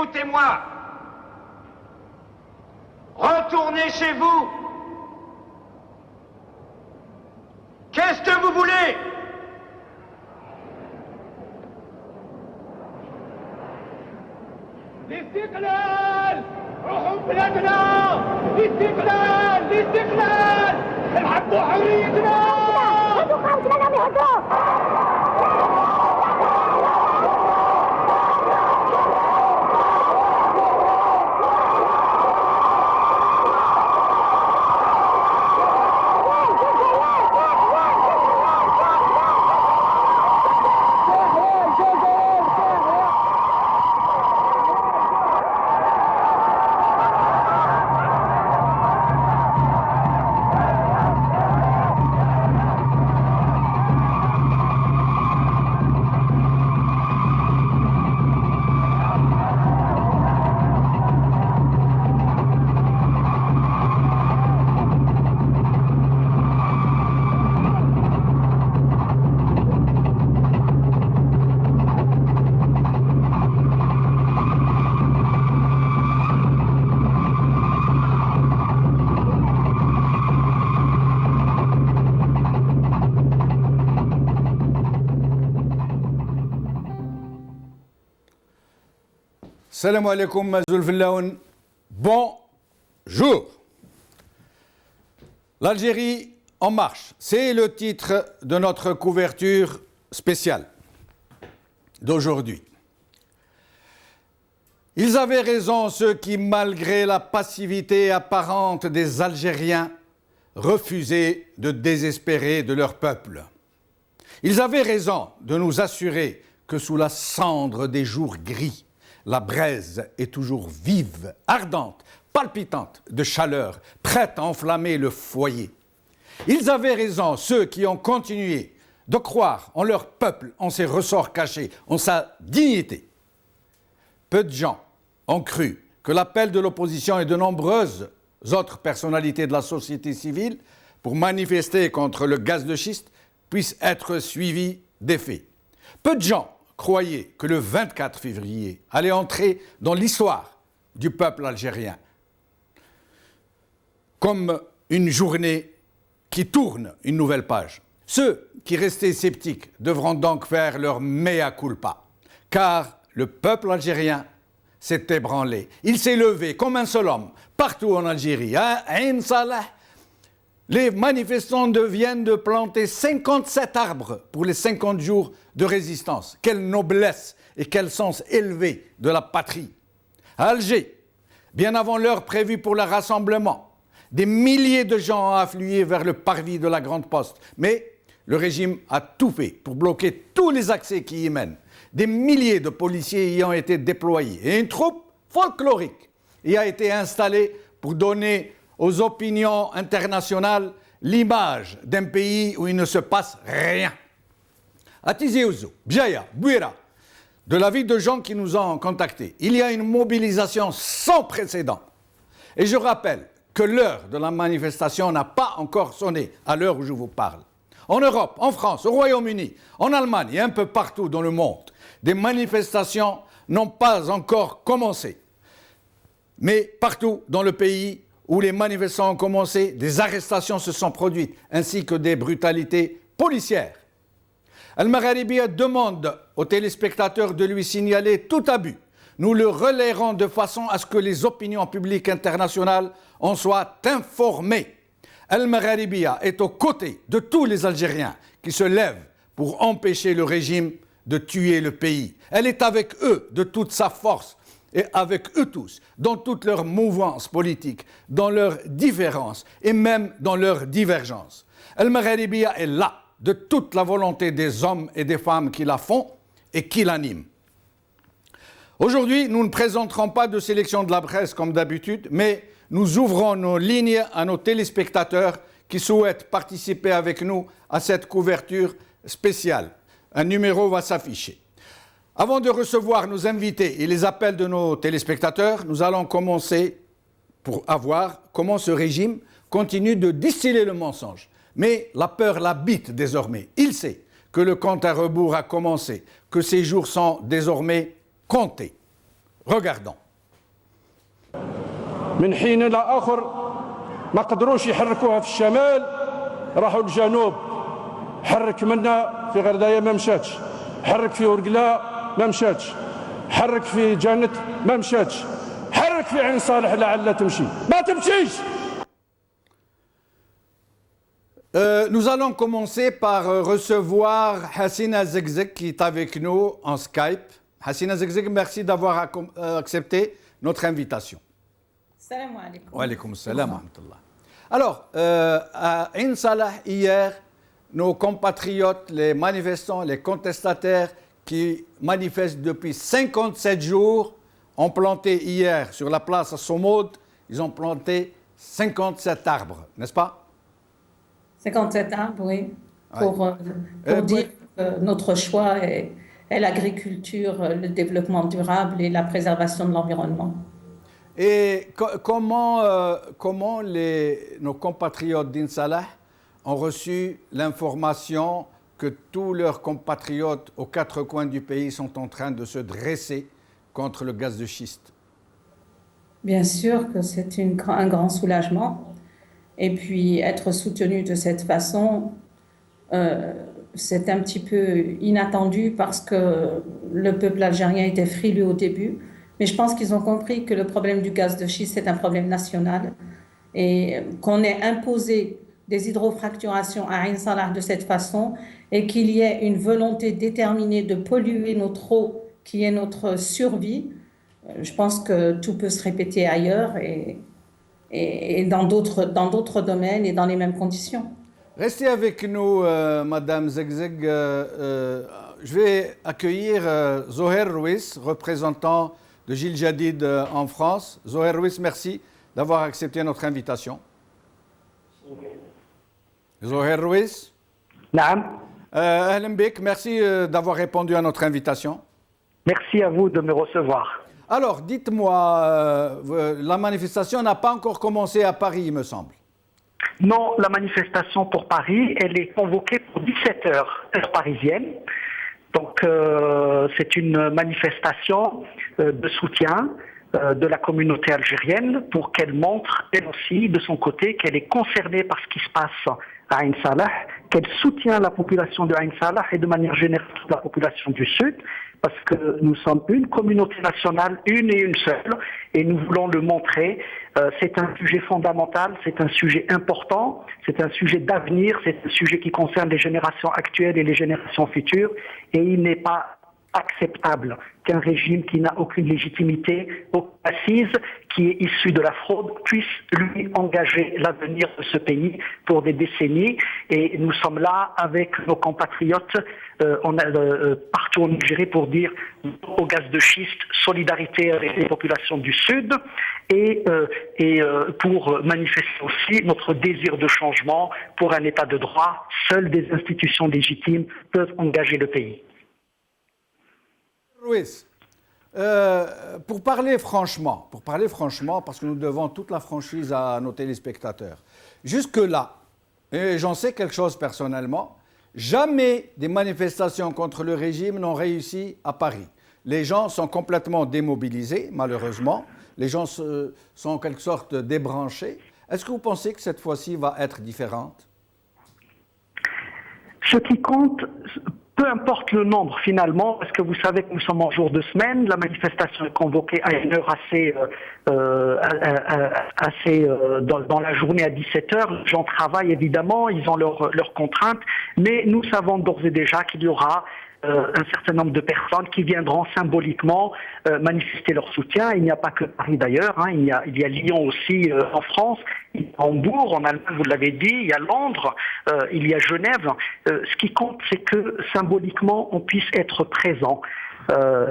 Écoutez-moi. Retournez chez vous. Qu'est-ce que vous voulez? الاستقلال روحوا بلادنا الاستقلال الاستقلال الحق حريتنا Salam alaikum, Mazoul Fillaoun. Bonjour. L'Algérie en marche, c'est le titre de notre couverture spéciale d'aujourd'hui. Ils avaient raison, ceux qui, malgré la passivité apparente des Algériens, refusaient de désespérer de leur peuple. Ils avaient raison de nous assurer que sous la cendre des jours gris, la braise est toujours vive, ardente, palpitante de chaleur, prête à enflammer le foyer. Ils avaient raison, ceux qui ont continué de croire en leur peuple, en ses ressorts cachés, en sa dignité. Peu de gens ont cru que l'appel de l'opposition et de nombreuses autres personnalités de la société civile pour manifester contre le gaz de schiste puisse être suivi d'effet. Peu de gens croyaient que le 24 février allait entrer dans l'histoire du peuple algérien comme une journée qui tourne une nouvelle page. Ceux qui restaient sceptiques devront donc faire leur mea culpa, car le peuple algérien s'est ébranlé. Il s'est levé comme un seul homme, partout en Algérie. À Ain Salah, les manifestants viennent de planter 57 arbres pour les 50 jours de résistance. Quelle noblesse et quel sens élevé de la patrie. À Alger, bien avant l'heure prévue pour le rassemblement, des milliers de gens ont afflué vers le parvis de la Grande Poste. Mais le régime a tout fait pour bloquer tous les accès qui y mènent. Des milliers de policiers y ont été déployés et une troupe folklorique y a été installée pour donner aux opinions internationales l'image d'un pays où il ne se passe rien. À Tizi Ouzou, Bjaya, Bouira, de l'avis de gens qui nous ont contactés, il y a une mobilisation sans précédent. Et je rappelle que l'heure de la manifestation n'a pas encore sonné à l'heure où je vous parle. En Europe, en France, au Royaume-Uni, en Allemagne et un peu partout dans le monde, des manifestations n'ont pas encore commencé. Mais partout dans le pays où les manifestants ont commencé, des arrestations se sont produites, ainsi que des brutalités policières. Al-Magharibiya demande aux téléspectateurs de lui signaler tout abus. Nous le relayerons de façon à ce que les opinions publiques internationales en soient informées. Al-Magharibiya est aux côtés de tous les Algériens qui se lèvent pour empêcher le régime de tuer le pays. Elle est avec eux de toute sa force et avec eux tous, dans toutes leurs mouvances politiques, dans leurs différences et même dans leurs divergences. Al-Magharibiya est là de toute la volonté des hommes et des femmes qui la font et qui l'animent. Aujourd'hui, nous ne présenterons pas de sélection de la presse comme d'habitude, mais nous ouvrons nos lignes à nos téléspectateurs qui souhaitent participer avec nous à cette couverture spéciale. Un numéro va s'afficher. Avant de recevoir nos invités et les appels de nos téléspectateurs, nous allons commencer pour voir comment ce régime continue de distiller le mensonge. Mais la peur l'habite désormais. Il sait que le compte à rebours a commencé, que ses jours sont désormais comptés. Regardons. من حين إلى آخر ما قدروش يحركوها في الشمال، راحوا للجنوب. حرك منا في غرداية ما مشاتش، حرك في ورقلاء ما مشاتش، حرك في جنت ما مشاتش، حرك في عين صالح لعل تمشي، ما تمشيش. Nous allons commencer par recevoir Hassina Zegzeg qui est avec nous en Skype. Hassina Zegzeg, merci d'avoir accepté notre invitation. Salam alaikum. Wa alaykoum salam wa rahmatullah. Alors, à Ain Salah, hier, nos compatriotes, les manifestants, les contestataires qui manifestent depuis 57 jours ont planté hier sur la place Somaud, ils ont planté 57 arbres, n'est-ce pas? 57 arbres, oui, pour dire que notre choix est l'agriculture, le développement durable et la préservation de l'environnement. Et comment nos compatriotes d'Ain Salah ont reçu l'information que tous leurs compatriotes aux quatre coins du pays sont en train de se dresser contre le gaz de schiste? Bien sûr que c'est un grand soulagement. Et puis être soutenu de cette façon, c'est un petit peu inattendu parce que le peuple algérien était frileux au début. Mais je pense qu'ils ont compris que le problème du gaz de schiste, c'est un problème national. Et qu'on ait imposé des hydrofracturations à Ain Salah de cette façon et qu'il y ait une volonté déterminée de polluer notre eau, qui est notre survie, je pense que tout peut se répéter ailleurs et dans d'autres domaines et dans les mêmes conditions. Restez avec nous, Madame Zegzeg. Je vais accueillir Zoher Rouis, représentant de Gilles Jadid en France. Zoher Rouis, merci d'avoir accepté notre invitation. Zoher Rouis. Naam. Ahlan bik, merci d'avoir répondu à notre invitation. Merci à vous de me recevoir. Alors, dites-moi, la manifestation n'a pas encore commencé à Paris, il me semble. Non, la manifestation pour Paris, elle est convoquée pour 17 heures, heure parisienne. Donc, c'est une manifestation de soutien de la communauté algérienne pour qu'elle montre, elle aussi, de son côté, qu'elle est concernée par ce qui se passe à Ain Salah, qu'elle soutient la population de Ain Salah et de manière générale la population du Sud, parce que nous sommes une communauté nationale, une et une seule, et nous voulons le montrer. C'est un sujet fondamental, c'est un sujet important, c'est un sujet d'avenir, c'est un sujet qui concerne les générations actuelles et les générations futures, et il n'est pas acceptable qu'un régime qui n'a aucune légitimité, aucune assise, qui est issu de la fraude, puisse lui engager l'avenir de ce pays pour des décennies. Et nous sommes là avec nos compatriotes partout en Algérie pour dire au gaz de schiste, solidarité avec les populations du Sud et pour manifester aussi notre désir de changement pour un état de droit. Seules des institutions légitimes peuvent engager le pays. Ruiz, pour parler franchement, parce que nous devons toute la franchise à nos téléspectateurs, jusque-là, et j'en sais quelque chose personnellement, jamais des manifestations contre le régime n'ont réussi à Paris. Les gens sont complètement démobilisés, malheureusement. Les gens sont en quelque sorte débranchés. Est-ce que vous pensez que cette fois-ci va être différente? Ce qui compte, peu importe le nombre finalement, parce que vous savez que nous sommes en jour de semaine, la manifestation est convoquée à une heure assez dans la journée à 17 heures. Les gens travaillent évidemment, ils ont leurs contraintes, mais nous savons d'ores et déjà qu'il y aura un certain nombre de personnes qui viendront symboliquement manifester leur soutien. Il n'y a pas que Paris d'ailleurs, hein. Il y a Lyon aussi en France, il y a Hambourg en Allemagne, vous l'avez dit, il y a Londres, il y a Genève. Ce qui compte, c'est que symboliquement on puisse être présent.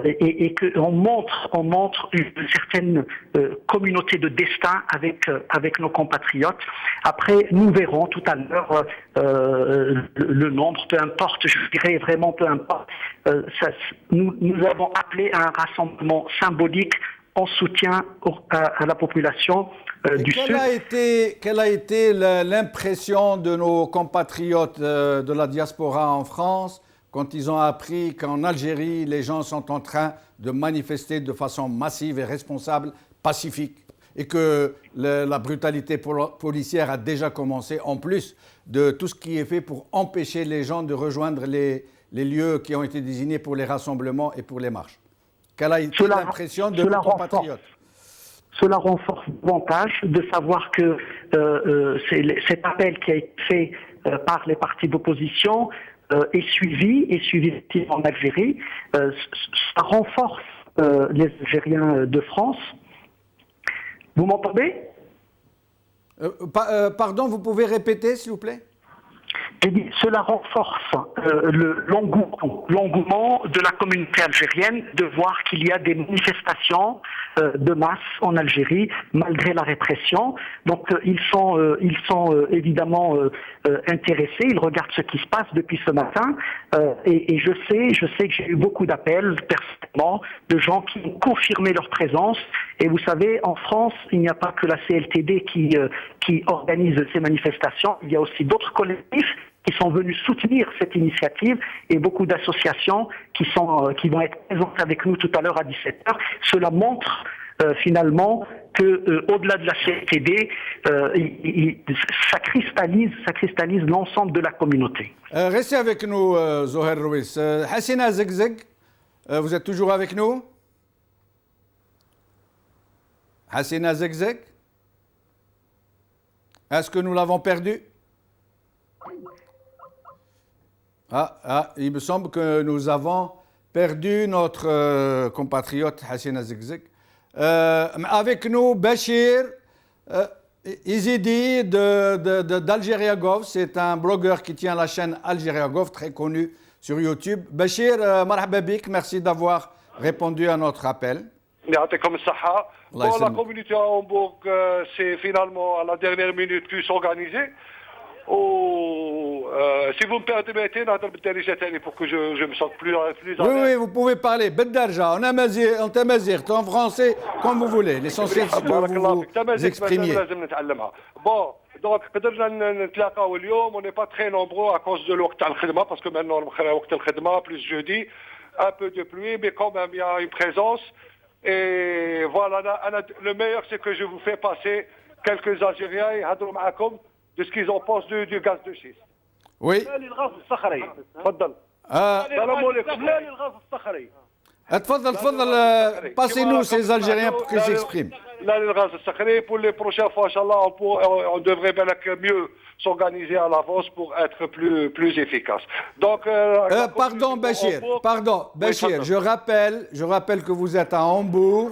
Et qu'on montre une certaine communauté de destin avec nos compatriotes. Après, nous verrons tout à l'heure le nombre, peu importe, je dirais vraiment peu importe. Nous avons appelé à un rassemblement symbolique en soutien à la population du Sud. Quelle a été l'impression de nos compatriotes de la diaspora en France quand ils ont appris qu'en Algérie, les gens sont en train de manifester de façon massive et responsable, pacifique, et que la brutalité policière a déjà commencé, en plus de tout ce qui est fait pour empêcher les gens de rejoindre les lieux qui ont été désignés pour les rassemblements et pour les marches. Quelle a été l'impression de nos compatriotes? Cela renforce davantage de savoir que cet appel qui a été fait par les partis d'opposition est suivi en Algérie. Ça renforce les Algériens de France. Vous m'entendez? Pardon, vous pouvez répéter, s'il vous plaît? Eh bien, cela renforce l'engouement de la communauté algérienne de voir qu'il y a des manifestations de masse en Algérie malgré la répression. Donc ils sont évidemment intéressés, ils regardent ce qui se passe depuis ce matin et je sais que j'ai eu beaucoup d'appels personnellement de gens qui ont confirmé leur présence. Et vous savez, en France, il n'y a pas que la CLTD qui organise ces manifestations, il y a aussi d'autres collectifs qui sont venus soutenir cette initiative et beaucoup d'associations qui vont être présentes avec nous tout à l'heure à 17h. Cela montre finalement que au-delà de la CLTD, ça cristallise l'ensemble de la communauté. Restez avec nous, Zoher Rouis. Hassina Zegzeg, vous êtes toujours avec nous? Hassina Zegzeg? Est-ce que nous l'avons perdu? Il me semble que nous avons perdu notre compatriote Hassina Zegzeg. Avec nous, Bachir Izidi d'Algeria Gov. C'est un blogueur qui tient la chaîne Algeria Gov, très connu sur YouTube. Bachir, marhaba bik, merci d'avoir répondu à notre appel. Comme ça, bon, la communauté à Hambourg s'est finalement à la dernière minute pu s'organiser. Si vous me permettez, pour que je me sente plus à l'aise. Oui, vous pouvez parler. Beddarja, en amazir, en français, comme vous voulez. L'essentiel, c'est que vous vous exprimiez. Bon, donc, on n'est pas très nombreux à cause de l'Oqt al-Khidma, parce que maintenant, l'Oqt al-Khidma, plus jeudi, un peu de pluie, mais quand même, il y a une présence. Et voilà, le meilleur, c'est que je vous fais passer quelques Algériens et Hadroum Akom de ce qu'ils en pensent du gaz de schiste. Oui. Passez-nous ces Algériens pour qu'ils s'expriment. Pour les prochaines fois, Inch'Allah, on devrait mieux s'organiser à l'avance pour être plus efficace. Donc, pardon, Bachir, je rappelle que vous êtes à Hambourg,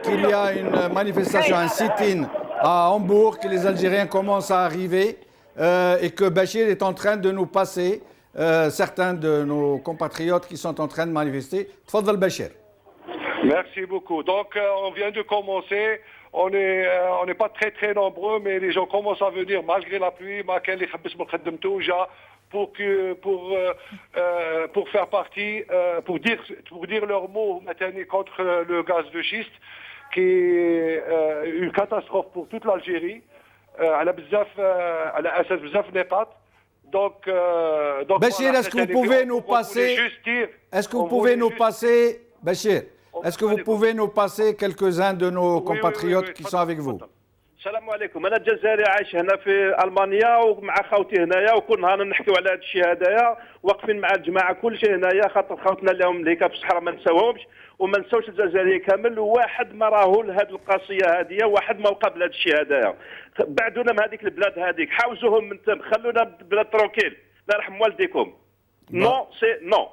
qu'il y a une manifestation, un sit-in à Hambourg, que les Algériens commencent à arriver et que Bachir est en train de nous passer certains de nos compatriotes qui sont en train de manifester. Tfadal Bachir. Merci beaucoup. Donc, on vient de commencer. On n'est pas très très nombreux, mais les gens commencent à venir malgré la pluie. Pour faire partie, pour dire leurs mots maintenant contre le gaz de schiste, qui est une catastrophe pour toute l'Algérie. Donc, Bachir, est-ce que vous pouvez nous passer, Bachir, est-ce que vous pouvez nous passer quelques-uns de nos compatriotes qui sont avec vous? السلام عليكم. انا الجزائري عايش هنا في المانيا ومع خاوتي هنايا وكل نهار نحكيو على هذا الشيء هذايا واقفين مع الجماعه كل شيء هنايا خاطر خوتنا اللي هم ليكا في الصحراء ما نساوهمش وما نساوش الجزائري كامل وواحد ما راهو لهذه القضيه هذه واحد ما وقع بهذا الشيء هذايا بعدونا من هذيك البلاد هذيك حاوزوهم من تم خلونا بلاد تروكيل لا يرحم والديكم نو سي نو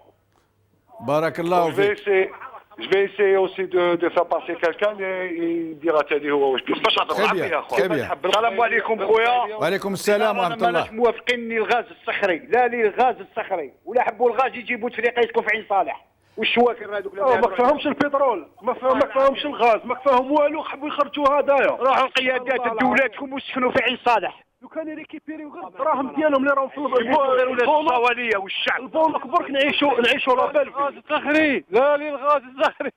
بارك الله فيك. Je vais essayer aussi de faire passer quelqu'un et il dira تاني هو واش Très bien. السلام عليكم خويا. وعليكم السلام ورحمة الله. ماناش موافقين الغاز الصخري، لا الغاز الصخري، ولا حبوا الغاز يجيبوا تفريقيتكم في عين صالح. والشواكر هذوك ما كفاهمش البترول، ما كفاهمش الغاز، ما كفاهم والو، حبوا يخرجوا هدايا. راحوا القيادات الدولاتكم وسكنوا في عين صالح. لو كان ريكيبيريو غير الدراهم ديالهم اللي راهم في الصواليه والشعب. البونك برك نعيشوا لابال. الغاز الصخري، لا للغاز الصخري.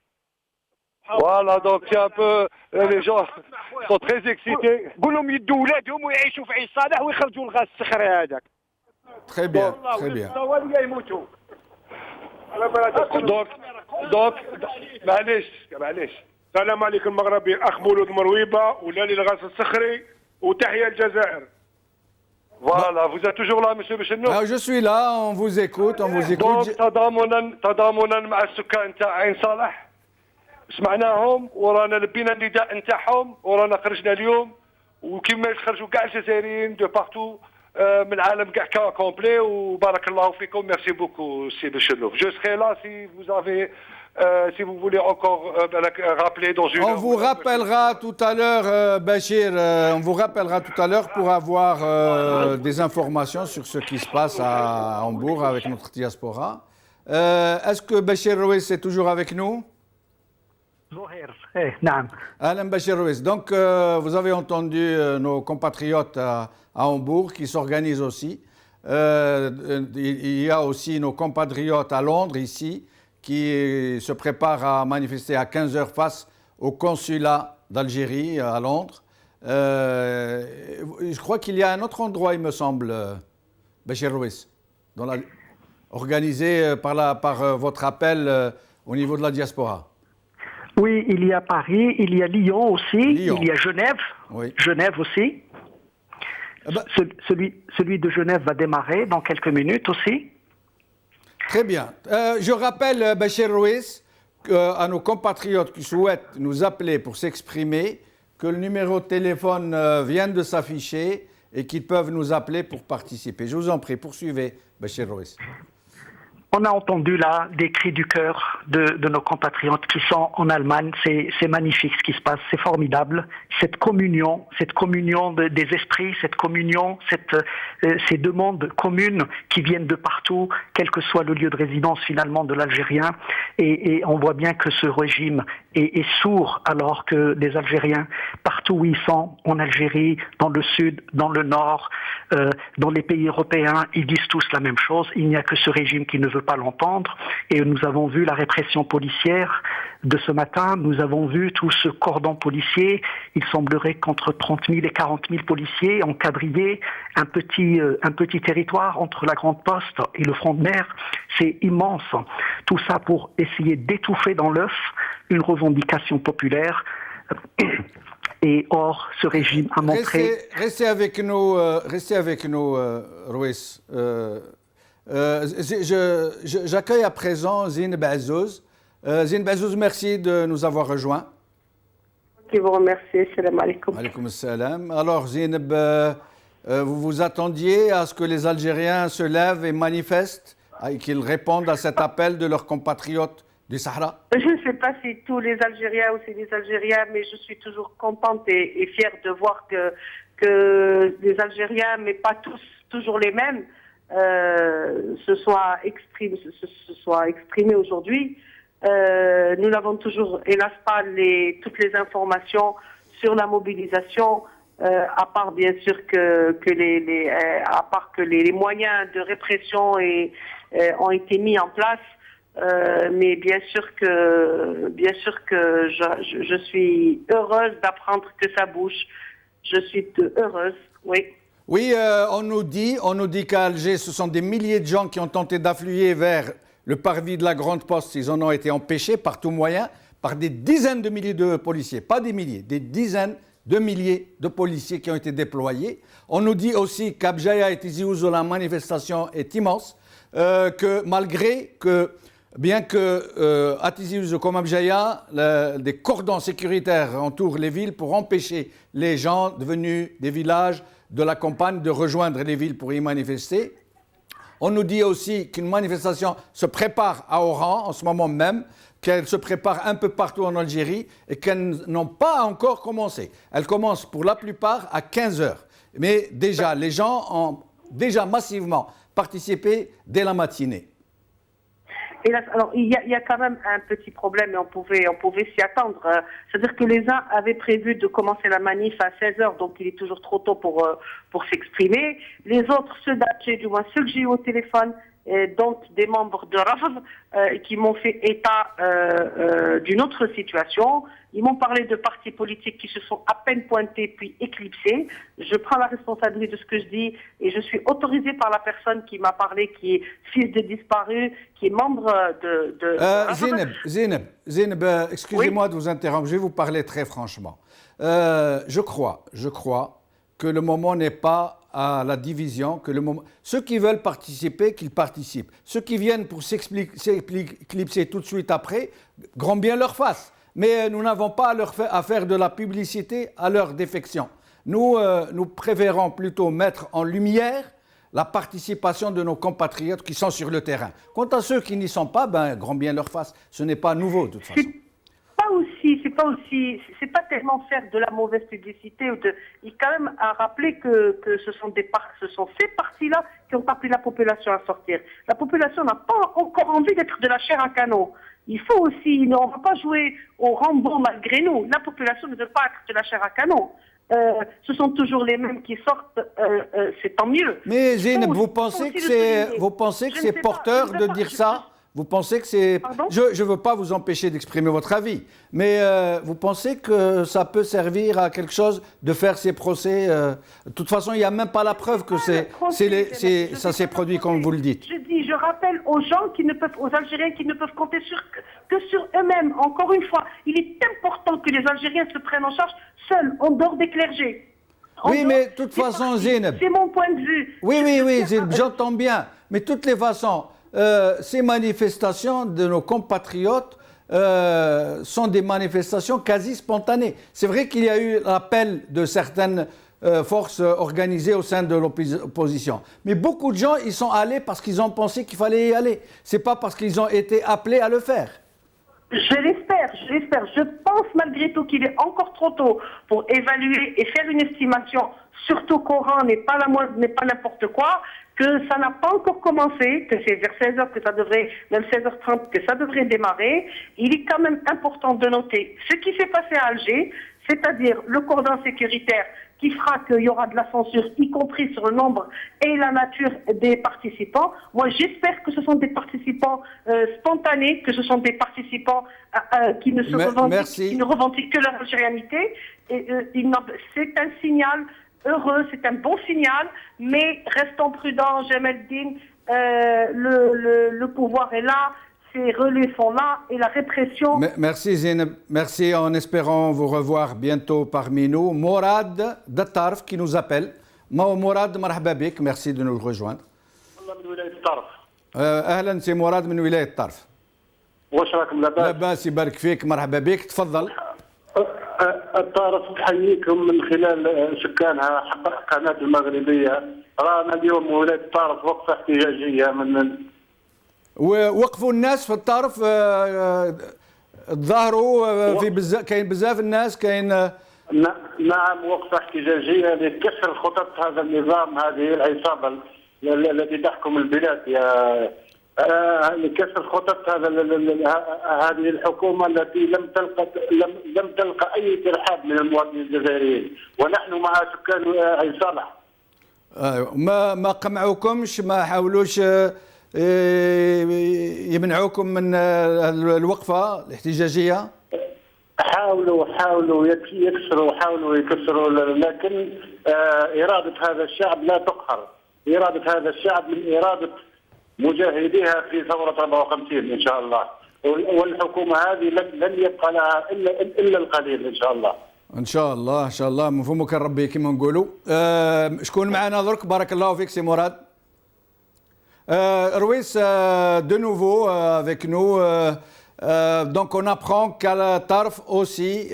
Voilà, donc c'est un peu les gens sont très excités. قول لهم يدوا ولادهم ويعيشوا في عين صالح ويخرجوا الغاز الصخري هذاك. Très bien, très bien. الصواليه يموتوا. دونك معليش السلام عليكم المغربي اخ مولود مرويبه ولا للغاز الصخري وتحيا الجزائر. Voilà, vous êtes toujours là, monsieur Bechenouf. Je suis là, on vous écoute. Donc تضامنا مع السكان تاع عين صالح سمعناهم ورانا لبينا النداء نتاعهم ورانا خرجنا اليوم وكما يخرجوا كاع الجزائريين دو بارتو من العالم كاع كومبلي وبارك الله فيكم. ميرسي بوكو سي Bechenouf. Je serai là si vous voulez encore rappeler dans une heure. On vous rappellera tout à l'heure, Bachir, on vous rappellera tout à l'heure pour avoir des informations sur ce qui se passe à Hambourg avec notre diaspora. Est-ce que Bachir Rouis est toujours avec nous? Alain Bachir Rouis. Donc, vous avez entendu nos compatriotes à Hambourg qui s'organisent aussi. Il y a aussi nos compatriotes à Londres, ici, qui se préparent à manifester à 15h face au consulat d'Algérie à Londres. Je crois qu'il y a un autre endroit, il me semble, Bachir Rouis, organisé par votre appel au niveau de la diaspora. Oui, il y a Paris, il y a Lyon aussi, il y a Genève, oui. Genève aussi. Celui de Genève va démarrer dans quelques minutes aussi. Très bien. Je rappelle, Bachir Rouis, à nos compatriotes qui souhaitent nous appeler pour s'exprimer, que le numéro de téléphone vient de s'afficher et qu'ils peuvent nous appeler pour participer. Je vous en prie, poursuivez, Bachir Rouis. On a entendu là des cris du cœur de nos compatriotes qui sont en Allemagne. C'est magnifique ce qui se passe, c'est formidable. Cette communion des esprits, cette communion, ces demandes communes qui viennent de partout, quel que soit le lieu de résidence finalement de l'Algérien. Et on voit bien que ce régime est sourd alors que les Algériens, partout où ils sont, en Algérie, dans le sud, dans le nord, dans les pays européens, ils disent tous la même chose. Il n'y a que ce régime qui ne veut pas l'entendre. Et nous avons vu la répression policière de ce matin. Nous avons vu tout ce cordon policier. Il semblerait qu'entre 30 000 et 40 000 policiers ont quadrillé un petit territoire entre la Grande Poste et le front de mer. C'est immense. Tout ça pour essayer d'étouffer dans l'œuf une revendication populaire. Et or, ce régime a montré... Restez avec nous, Rouis. J'accueille à présent Zineb Azzouz. Zineb Azzouz, merci de nous avoir rejoints. Je vous remercie. Salam alaikum. Alaikum salam. Alors, Zineb, vous vous attendiez à ce que les Algériens se lèvent et manifestent et qu'ils répondent à cet appel de leurs compatriotes du Sahara? Je ne sais pas si tous les Algériens ou si les Algériens, mais je suis toujours contente et fière de voir que les Algériens, mais pas tous, toujours les mêmes, se soient exprimés aujourd'hui. Nous n'avons toujours, hélas, pas toutes les informations sur la mobilisation, à part bien sûr que les moyens de répression ont été mis en place. Mais bien sûr que je suis heureuse d'apprendre que ça bouge. Je suis heureuse, oui. Oui, on nous dit qu'à Alger, ce sont des milliers de gens qui ont tenté d'affluer vers le parvis de la Grande Poste. Ils en ont été empêchés par tout moyen, par des dizaines de milliers de policiers, pas des milliers, des dizaines de milliers de policiers qui ont été déployés. On nous dit aussi qu'à Bjaya et Tizi Ouzou, la manifestation est immense, que malgré que bien que à Tizi Ouzou comme à Bjaya, des cordons sécuritaires entourent les villes pour empêcher les gens venus des villages de la campagne de rejoindre les villes pour y manifester. On nous dit aussi qu'une manifestation se prépare à Oran en ce moment même, qu'elle se prépare un peu partout en Algérie et qu'elles n'ont pas encore commencé. Elle commence pour la plupart à 15h. Mais déjà, les gens ont déjà massivement participé dès la matinée. Et là, alors, il y a quand même un petit problème et on pouvait s'y attendre. C'est-à-dire que les uns avaient prévu de commencer la manif à 16h, donc il est toujours trop tôt pour s'exprimer. Les autres, ceux d'Alger, du moins ceux que j'ai eu au téléphone, dont des membres de Rafd qui m'ont fait état d'une autre situation. Ils m'ont parlé de partis politiques qui se sont à peine pointés puis éclipsés. Je prends la responsabilité de ce que je dis et je suis autorisée par la personne qui m'a parlé, qui est fils de disparu, qui est membre de Zeynep, excusez-moi de vous interrompre, je vais vous parler très franchement. Je crois que le moment n'est pas à la division, que le moment... Ceux qui veulent participer, qu'ils participent. Ceux qui viennent pour s'éclipser tout de suite après, grand bien leur face. Mais nous n'avons pas à faire de la publicité à leur défection. Nous préférons plutôt mettre en lumière la participation de nos compatriotes qui sont sur le terrain. Quant à ceux qui n'y sont pas, grand bien leur face. Ce n'est pas nouveau de toute façon. C'est pas tellement faire de la mauvaise publicité. Il quand même à rappeler que ce sont ces partis-là qui ont appelé la population à sortir. La population n'a pas encore envie d'être de la chair à canon. Il faut aussi, on ne va pas jouer au Rambo malgré nous. La population ne veut pas être de la chair à canon. Ce sont toujours les mêmes qui sortent, c'est tant mieux. Mais Zeynep, vous pensez que c'est porteur de dire ça ? Vous pensez que c'est... Je ne veux pas vous empêcher d'exprimer votre avis, mais vous pensez que ça peut servir à quelque chose de faire ces procès De toute façon, il n'y a même pas la preuve que ça s'est produit comme vous le dites. Je rappelle aux gens aux Algériens qui ne peuvent compter que sur eux-mêmes. Encore une fois, il est important que les Algériens se prennent en charge seuls, en dehors des clergés. Oui, mais de toute façon, Zeynep... C'est mon point de vue. Oui, Zeynep, j'entends bien. Mais de toutes les façons... ces manifestations de nos compatriotes sont des manifestations quasi spontanées. C'est vrai qu'il y a eu l'appel de certaines forces organisées au sein de l'opposition. Mais beaucoup de gens y sont allés parce qu'ils ont pensé qu'il fallait y aller. Ce n'est pas parce qu'ils ont été appelés à le faire. Je l'espère. Je pense malgré tout qu'il est encore trop tôt pour évaluer et faire une estimation, surtout qu'Oran n'est pas n'importe quoi, que ça n'a pas encore commencé, que c'est vers 16h que ça devrait, même 16h30 que ça devrait démarrer. Il est quand même important de noter ce qui s'est passé à Alger, c'est-à-dire le cordon sécuritaire qui fera qu'il y aura de la censure, y compris sur le nombre et la nature des participants. Moi, j'espère que ce sont des participants spontanés, que ce sont des participants qui ne revendiquent que leur algérianité. C'est un signal heureux, c'est un bon signal, mais restons prudents, Jemeldine, le pouvoir est là, ces relais sont là et la répression... Merci Zeynep, merci en espérant vous revoir bientôt parmi nous. Mourad Dattarf qui nous appelle. Mourad, marhaba bik, merci de nous rejoindre. أهلا سي مراد من ولاية الطرف. واش راكم لاباس؟ لاباس يبارك فيك مرحبا بك تفضل. الطرف تحييكم من خلال سكانها قناة المغربية. رانا اليوم ولاية الطرف وقفة احتجاجية من وقفوا الناس في الطرف تظاهروا في كاين بزاف الناس كاين نعم وقفة احتجاجية لكسر خطط هذا النظام هذه العصابة التي تحكم البلاد لكسر خطط هذه الحكومة التي لم تلقى أي ترحاب من المواطنين الجزائريين ونحن مع سكان عين صالح. ما قمعوكمش ما حاولوش يمنعوكم من الوقفة الاحتجاجية؟ حاولوا يكسروا لكن إرادة هذا الشعب لا تقهر. إرادة هذا الشعب من إرادة مجاهديها في ثورة 54 إن شاء الله والحكومة هذه لن يبقى لها إلا القليل إن شاء الله. ان شاء الله مفهومك ربي كما نقولوا. شكون معنا درك؟ بارك الله فيك سي مراد. Ruiz, de nouveau avec nous. Donc on apprend qu'à Tarf aussi,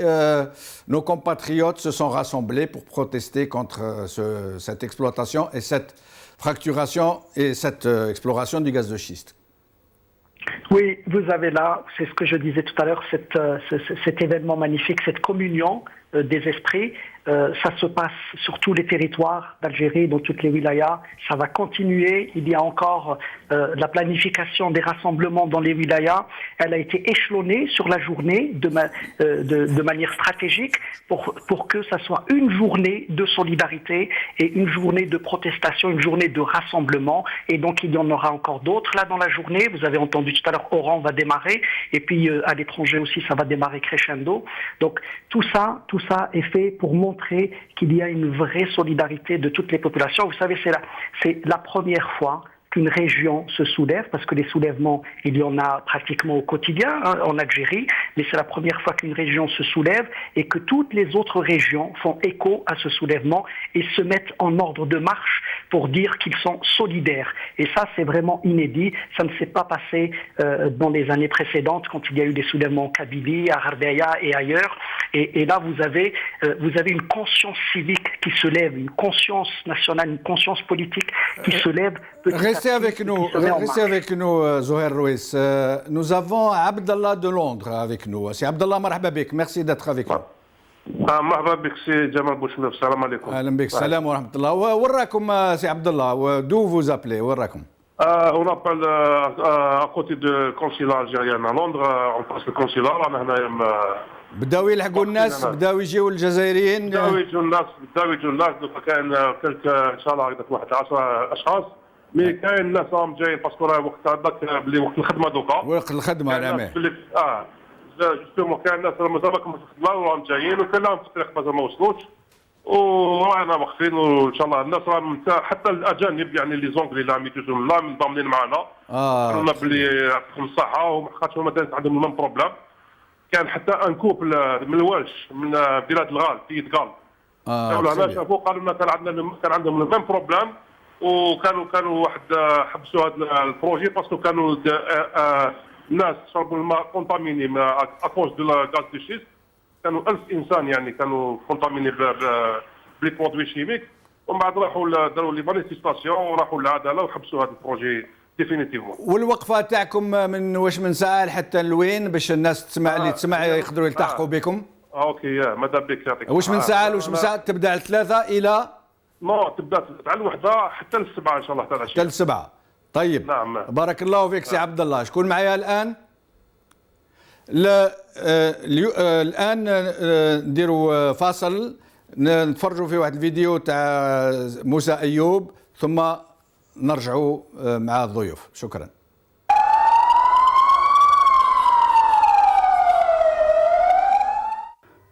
nos compatriotes se sont rassemblés pour protester contre cette exploitation et cette fracturation et cette exploration du gaz de schiste. Oui, vous avez là, c'est ce que je disais tout à l'heure, cet événement magnifique, cette communion des esprits. Ça se passe sur tous les territoires d'Algérie, dans toutes les wilayas. Ça va continuer. Il y a encore la planification des rassemblements dans les wilayas. Elle a été échelonnée sur la journée de manière stratégique pour que ça soit une journée de solidarité et une journée de protestation, une journée de rassemblement. Et donc il y en aura encore d'autres là dans la journée. Vous avez entendu tout à l'heure, Oran va démarrer. Et puis à l'étranger aussi, ça va démarrer crescendo. Donc tout ça est fait pour montrer qu'il y a une vraie solidarité de toutes les populations. Vous savez, c'est la première fois qu'une région se soulève, parce que les soulèvements, il y en a pratiquement au quotidien en Algérie, mais c'est la première fois qu'une région se soulève et que toutes les autres régions font écho à ce soulèvement et se mettent en ordre de marche pour dire qu'ils sont solidaires. Et ça, c'est vraiment inédit. Ça ne s'est pas passé dans les années précédentes, quand il y a eu des soulèvements en Kabylie, à Ghardaya et ailleurs. Et là, vous avez une conscience civique qui se lève, une conscience nationale, une conscience politique qui se lève. Restez avec nous, Zoher Rouis. Nous avons Abdallah de Londres avec nous. C'est Abdallah, marhaba bik. Merci d'être avec nous. مرحبا بك سي جمال بوشنف. السلام عليكم. اهلا بك. السلام ورحمه الله. وين راكم سي عبد الله؟ دو فوز ابلي؟ وين راكم؟ On appelle à côté du consulat algérien à Londres. On passe le consulat. رانا هنايا بداو يلحقوا الناس، بداو يجيو الجزائريين، بداو يجوا الناس دوكا كاين كلك ان شاء الله هكذاك واحد 10 اشخاص. مي كاين ناس راهم جايين باسكو راه وقت هذاك بلي وقت الخدمه دوكا. وقت الخدمه نعم. جوستومون كاين ناس راهم مازال راكم في الخدمه وراهم جايين، وكاين لهم في الطريق مازال ما وصلوش، ورانا واقفين وان شاء الله الناس راهم حتى الاجانب يعني لي زونغلي اللي راهم يجوزوا من لا منضمين معنا. قلنا بلي يعطيكم الصحه وخاطر هما عندهم نفس بروبليم. كان حتى ان كوبل من الوالش من بلاد الغال في يتقال. قالوا هنا شافوا قالوا لنا كان عندهم نفس بروبليم، وكانوا واحد حبسوا هذا البروجي باسكو كانوا الناس شربوا الماء كونتاميني اكوز دو غاز دو شيست. كانوا 1000 انسان يعني كانوا كونتاميني بلي برودوي شيميك، ومن بعد راحوا داروا لي مانيفيستاسيون وراحوا للعداله وحبسوا هذا البروجي ديفينيتيفمون. والوقفه تاعكم من واش من ساعه حتى لوين باش الناس تسمع اللي تسمع يقدروا يلتحقوا بكم؟ اوكي ماذا بك يعطيك. واش من ساعه لواش من ساعه؟ تبدا على 3 الى تبدا على الوحده حتى للسبعه ان شاء الله تعالى. حتى للسبعه. طيب نعم. بارك الله فيك سي عبد الله. شكون معايا الان؟ الان نديروا فاصل نتفرجوا في واحد الفيديو تاع موسى ايوب ثم نرجعوا مع الضيوف. شكرا.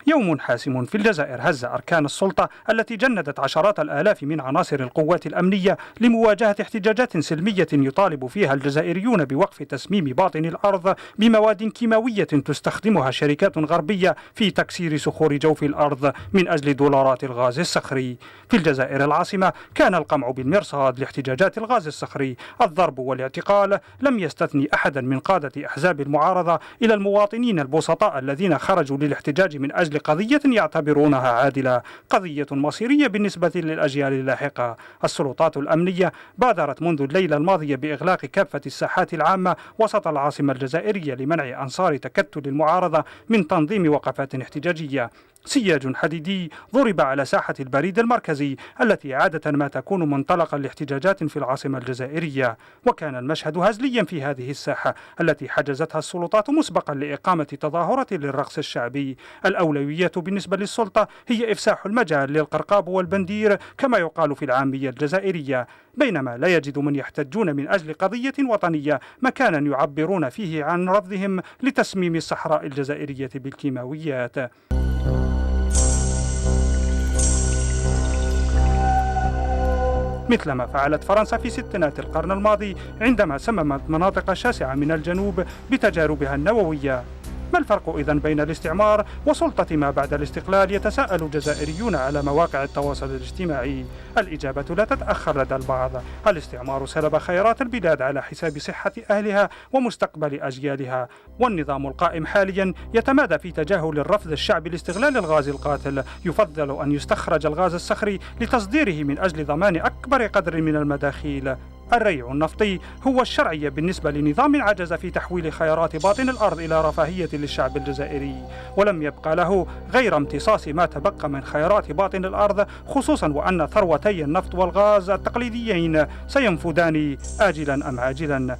يوم حاسم في الجزائر هز أركان السلطة التي جندت عشرات الآلاف من عناصر القوات الأمنية لمواجهة احتجاجات سلمية يطالب فيها الجزائريون بوقف تسميم باطن الأرض بمواد كيماوية تستخدمها شركات غربية في تكسير صخور جوف الأرض من أجل دولارات الغاز الصخري. في الجزائر العاصمة كان القمع بالمرصاد لاحتجاجات الغاز الصخري. الضرب والاعتقال لم يستثني أحدا من قادة أحزاب المعارضة إلى المواطنين البسطاء الذين خرجوا للاحتجاج من أجل قضية يعتبرونها عادلة، قضية مصيرية بالنسبة للأجيال اللاحقة. السلطات الأمنية بادرت منذ الليلة الماضية بإغلاق كافة الساحات العامة وسط العاصمة الجزائرية لمنع أنصار تكتل المعارضة من تنظيم وقفات احتجاجية. سياج حديدي ضرب على ساحة البريد المركزي التي عادة ما تكون منطلقا لاحتجاجات في العاصمة الجزائرية، وكان المشهد هزليا في هذه الساحة التي حجزتها السلطات مسبقا لإقامة تظاهرة للرقص الشعبي. الأولوية بالنسبة للسلطة هي إفساح المجال للقرقاب والبندير كما يقال في العامية الجزائرية، بينما لا يجد من يحتجون من أجل قضية وطنية مكانا يعبرون فيه عن رفضهم لتسميم الصحراء الجزائرية بالكيماويات. مثلما فعلت فرنسا في ستينات القرن الماضي عندما سممت مناطق شاسعة من الجنوب بتجاربها النووية. ما الفرق إذن بين الاستعمار وسلطة ما بعد الاستقلال؟ يتساءل الجزائريون على مواقع التواصل الاجتماعي. الإجابة لا تتأخر لدى البعض. الاستعمار سلب خيرات البلاد على حساب صحة أهلها ومستقبل أجيالها، والنظام القائم حاليا يتمادى في تجاهل الرفض الشعبي لاستغلال الغاز القاتل. يفضل أن يستخرج الغاز الصخري لتصديره من أجل ضمان أكبر قدر من المداخيل. الريع النفطي هو الشرعية بالنسبة لنظام عجز في تحويل خيرات باطن الأرض إلى رفاهية للشعب الجزائري، ولم يبقى له غير امتصاص ما تبقى من خيرات باطن الأرض، خصوصا وأن ثروتي النفط والغاز التقليديين سينفذان آجلا أم عاجلا.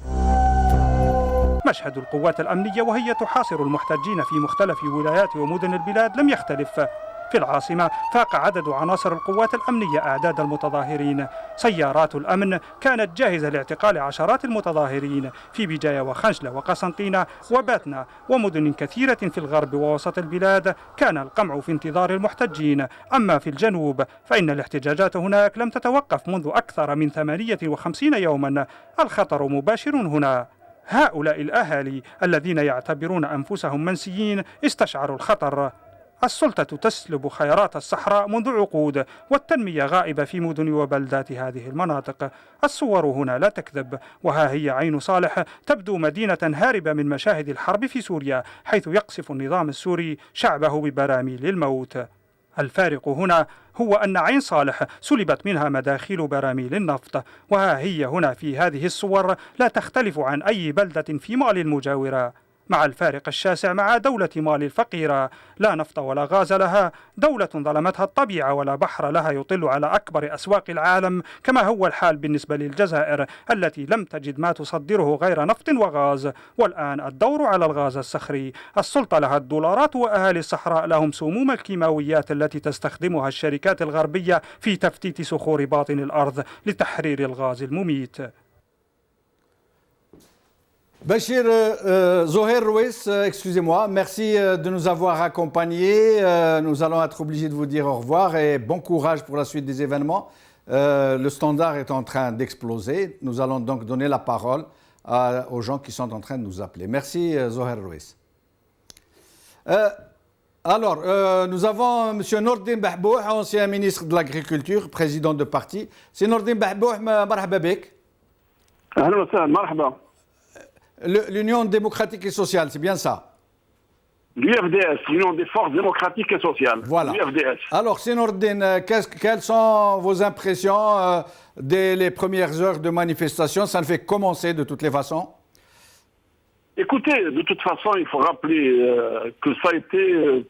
مشهد القوات الأمنية وهي تحاصر المحتجين في مختلف ولايات ومدن البلاد لم يختلف. في العاصمة فاق عدد عناصر القوات الأمنية أعداد المتظاهرين. سيارات الأمن كانت جاهزة لاعتقال عشرات المتظاهرين في بجاية وخنشلة وقسنطينة وباتنا ومدن كثيرة في الغرب ووسط البلاد. كان القمع في انتظار المحتجين. أما في الجنوب فإن الاحتجاجات هناك لم تتوقف منذ أكثر من 58 يوما. الخطر مباشر هنا. هؤلاء الأهالي الذين يعتبرون أنفسهم منسيين استشعروا الخطر. السلطة تسلب خيرات الصحراء منذ عقود، والتنمية غائبة في مدن وبلدات هذه المناطق. الصور هنا لا تكذب، وها هي عين صالح تبدو مدينة هاربة من مشاهد الحرب في سوريا، حيث يقصف النظام السوري شعبه ببراميل الموت. الفارق هنا هو أن عين صالح سلبت منها مداخيل براميل النفط، وها هي هنا في هذه الصور لا تختلف عن أي بلدة في مالي المجاورة، مع الفارق الشاسع مع دولة مالي الفقيرة. لا نفط ولا غاز لها، دولة ظلمتها الطبيعة، ولا بحر لها يطل على أكبر أسواق العالم، كما هو الحال بالنسبة للجزائر التي لم تجد ما تصدره غير نفط وغاز. والآن الدور على الغاز الصخري. السلطة لها الدولارات، وأهالي الصحراء لهم سموم الكيماويات التي تستخدمها الشركات الغربية في تفتيت صخور باطن الأرض لتحرير الغاز المميت. Bachir Zoher Rouis, excusez-moi, merci de nous avoir accompagnés. Nous allons être obligés de vous dire au revoir et bon courage pour la suite des événements. Le standard est en train d'exploser. Nous allons donc donner la parole aux gens qui sont en train de nous appeler. Merci Zoher Rouis. Alors, nous avons M. Nordin Bahbouh, ancien ministre de l'Agriculture, président de parti. C'est Nordin Bahbouh, marhaba bik. Marhaba. L'Union démocratique et sociale, c'est bien ça? L'UFDS, l'Union des forces démocratiques et sociales. Voilà. L'UFDS. Alors, Nordin, quelles sont vos impressions dès les premières heures de manifestation? Ça ne fait commencer de toutes les façons. Écoutez, de toute façon, il faut rappeler que ça a été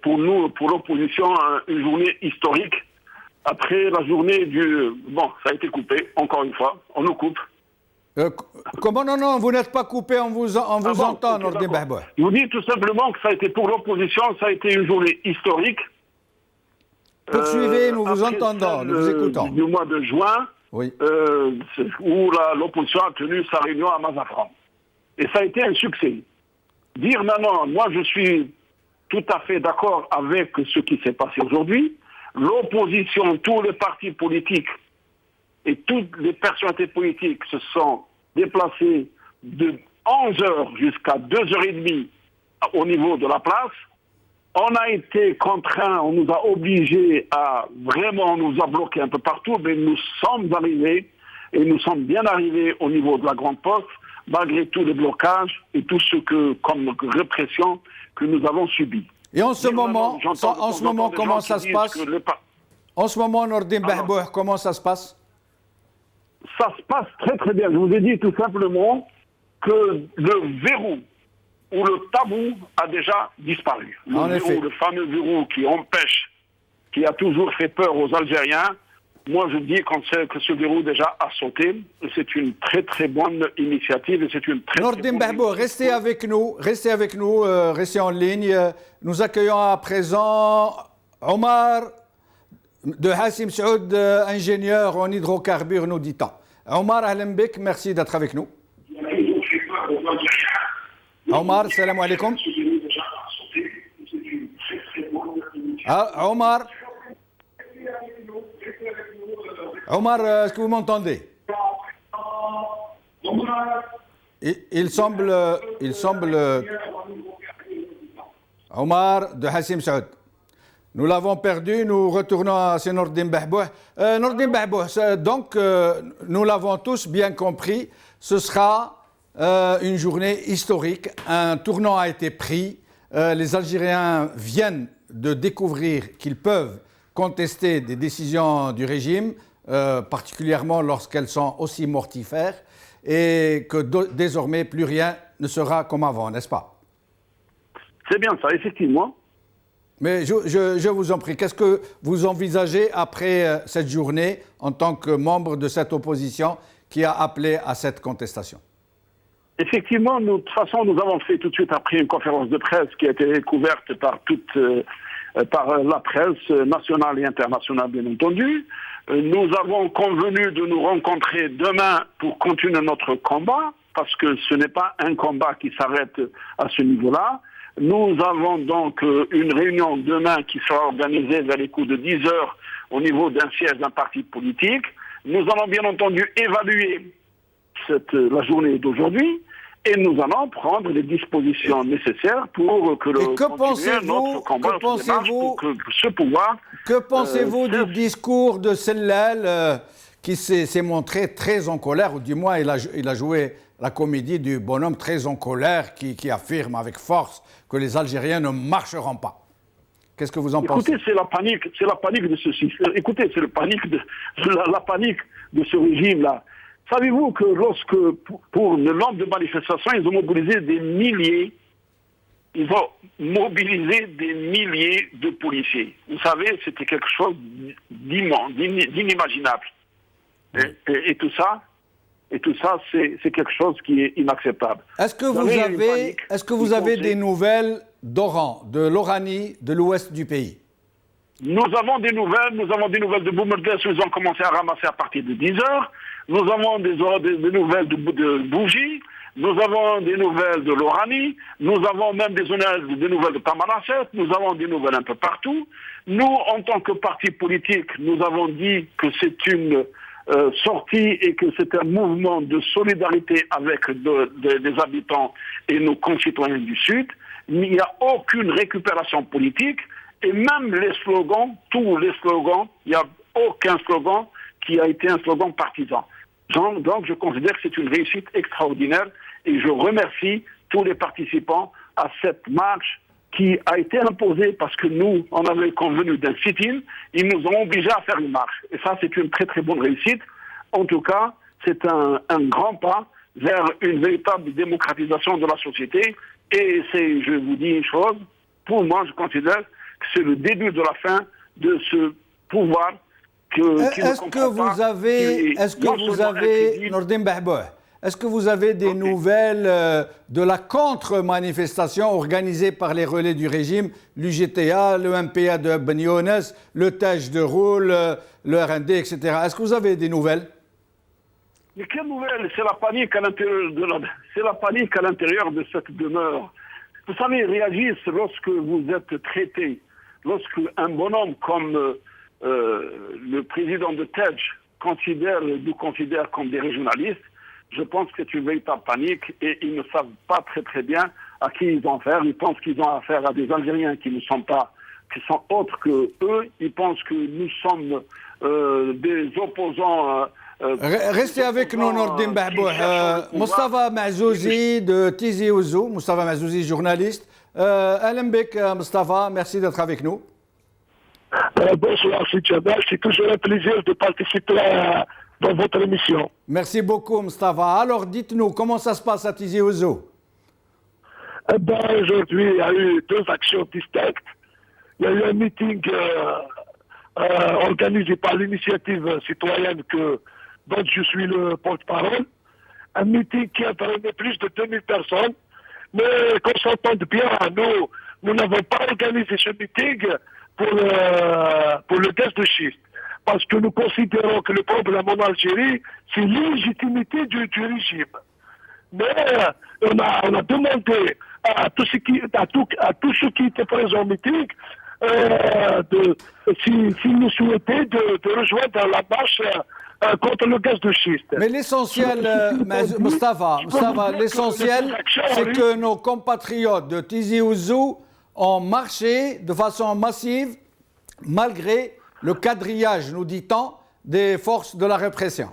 pour nous, pour l'opposition, une journée historique. Après la journée du... Bon, ça a été coupé, encore une fois, on nous coupe. Comment non, vous n'êtes pas coupé, on vous entend, Nordin Bahbouh. Je vous dis tout simplement que ça a été pour l'opposition, ça a été une journée historique. Poursuivez, nous vous entendons, nous vous écoutons. Du mois de juin, oui. Où l'opposition a tenu sa réunion à Mazafran. Et ça a été un succès. Dire maintenant, moi je suis tout à fait d'accord avec ce qui s'est passé aujourd'hui. L'opposition, tous les partis politiques et toutes les personnalités politiques se sont déplacées de 11h jusqu'à 2h30 au niveau de la place. On a été contraints, on nous a obligés à vraiment, on nous a bloqués un peu partout, mais nous sommes arrivés, et nous sommes bien arrivés au niveau de la Grande Poste, malgré tous les blocages et tout ce que, comme répression que nous avons subi. Et en ce moment, comment ça se passe? En ce moment, Nordin Bahbouh, comment ça se passe? Ça se passe très très bien. Je vous ai dit tout simplement que le verrou ou le tabou a déjà disparu. Le fameux verrou qui empêche, qui a toujours fait peur aux Algériens, moi je dis que ce verrou déjà a sauté. C'est une très très bonne initiative et c'est une très Nordin Bahbouh, restez avec nous, restez en ligne. Nous accueillons à présent Omar de Hassim Saoud, ingénieur en hydrocarbures, nous dit-on. Omar Ahlenbek, merci d'être avec nous. Omar, salam alaikum. Omar, est-ce que vous m'entendez? Il semble Omar de Hassim Saoud. Nous l'avons perdu, nous retournons à Nordin Bahbouh. Nordin Bahbouh, donc, nous l'avons tous bien compris, ce sera une journée historique. Un tournant a été pris. Les Algériens viennent de découvrir qu'ils peuvent contester des décisions du régime. particulièrement lorsqu'elles sont aussi mortifères, et que désormais plus rien ne sera comme avant, n'est-ce pas? C'est bien ça, effectivement. Mais je vous en prie, qu'est-ce que vous envisagez après cette journée en tant que membre de cette opposition qui a appelé à cette contestation? Effectivement, de toute façon, nous avons fait tout de suite après une conférence de presse qui a été couverte par par la presse nationale et internationale, bien entendu. Nous avons convenu de nous rencontrer demain pour continuer notre combat, parce que ce n'est pas un combat qui s'arrête à ce niveau-là. Nous avons donc une réunion demain qui sera organisée vers les coups de 10 heures au niveau d'un siège d'un parti politique. Nous allons bien entendu évaluer la journée d'aujourd'hui et nous allons prendre les dispositions nécessaires pour que notre combat pour que ce pouvoir... Que pensez-vous du discours de Sellal qui s'est montré très en colère, ou du moins il a joué la comédie du bonhomme très en colère qui affirme avec force que les Algériens ne marcheront pas? Qu'est-ce que vous en pensez? Écoutez, c'est la panique de ce système. Écoutez, c'est la panique de ce régime-là. Savez-vous que pour le nombre de manifestations, ils ont mobilisé des milliers de policiers. Vous savez, c'était quelque chose d'immense, d'inimaginable. Et tout ça, c'est quelque chose qui est inacceptable. Est-ce que vous avez des nouvelles d'Oran, de l'Oranie, de l'ouest du pays? Nous avons des nouvelles de Boumerdès, ils ont commencé à ramasser à partir de 10 heures. Nous avons des nouvelles de Bougie, nous avons des nouvelles de l'Oranie, nous avons même des nouvelles de Tamanrasset, nous avons des nouvelles un peu partout. Nous, en tant que parti politique, nous avons dit que c'est une sortie et que c'est un mouvement de solidarité avec des habitants et nos concitoyens du Sud. Il n'y a aucune récupération politique et même les slogans, tous les slogans, il n'y a aucun slogan qui a été un slogan partisan. Donc je considère que c'est une réussite extraordinaire et je remercie tous les participants à cette marche qui a été imposée parce que nous, on avait convenu d'un sit-in, ils nous ont obligés à faire une marche. Et ça, c'est une très très bonne réussite. En tout cas, c'est un grand pas vers une véritable démocratisation de la société. Et je vous dis une chose, pour moi, je considère que c'est le début de la fin de ce pouvoir. Est-ce que vous avez des nouvelles de la contre-manifestation organisée par les relais du régime, l'UGTA, le MPA de Ben Younes, le TEJ de Roule, le RND, etc. Est-ce que vous avez des nouvelles? Mais quelle nouvelle? C'est la panique à l'intérieur de cette demeure. Vous savez, ils réagissent lorsque vous êtes traité, lorsque un bonhomme comme le président de TEJ nous considère comme des régionalistes. Je pense que c'est une véritable panique et ils ne savent pas très bien à qui ils ont affaire. Ils pensent qu'ils ont affaire à des Algériens qui sont autres que eux. Ils pensent que nous sommes des opposants. Restez avec nous, Nordin Bahbouh. Moustapha Mazouzi de Tizi Ouzou, Moustapha Mazouzi, journaliste. Alain Bek, Moustapha, merci d'être avec nous. Bonsoir, c'est toujours un plaisir de participer dans votre émission. Merci beaucoup, Moustapha. Alors, dites-nous, comment ça se passe à Tizi Ouzou? Aujourd'hui, il y a eu deux actions distinctes. Il y a eu un meeting organisé par l'initiative citoyenne dont je suis le porte-parole. Un meeting qui a drainé plus de 2000 personnes. Mais qu'on s'entende bien, nous n'avons pas organisé ce meeting pour le gaz de schiste. Parce que nous considérons que le problème en Algérie, c'est l'illégitimité du régime. Mais on a demandé à tous ceux qui étaient présents au meeting s'ils nous souhaitaient de rejoindre la marche contre le gaz de schiste. Mais l'essentiel, Moustapha, l'essentiel, c'est que nos compatriotes de Tizi Ouzou ont marché de façon massive, malgré le quadrillage, nous dit-on, des forces de la répression.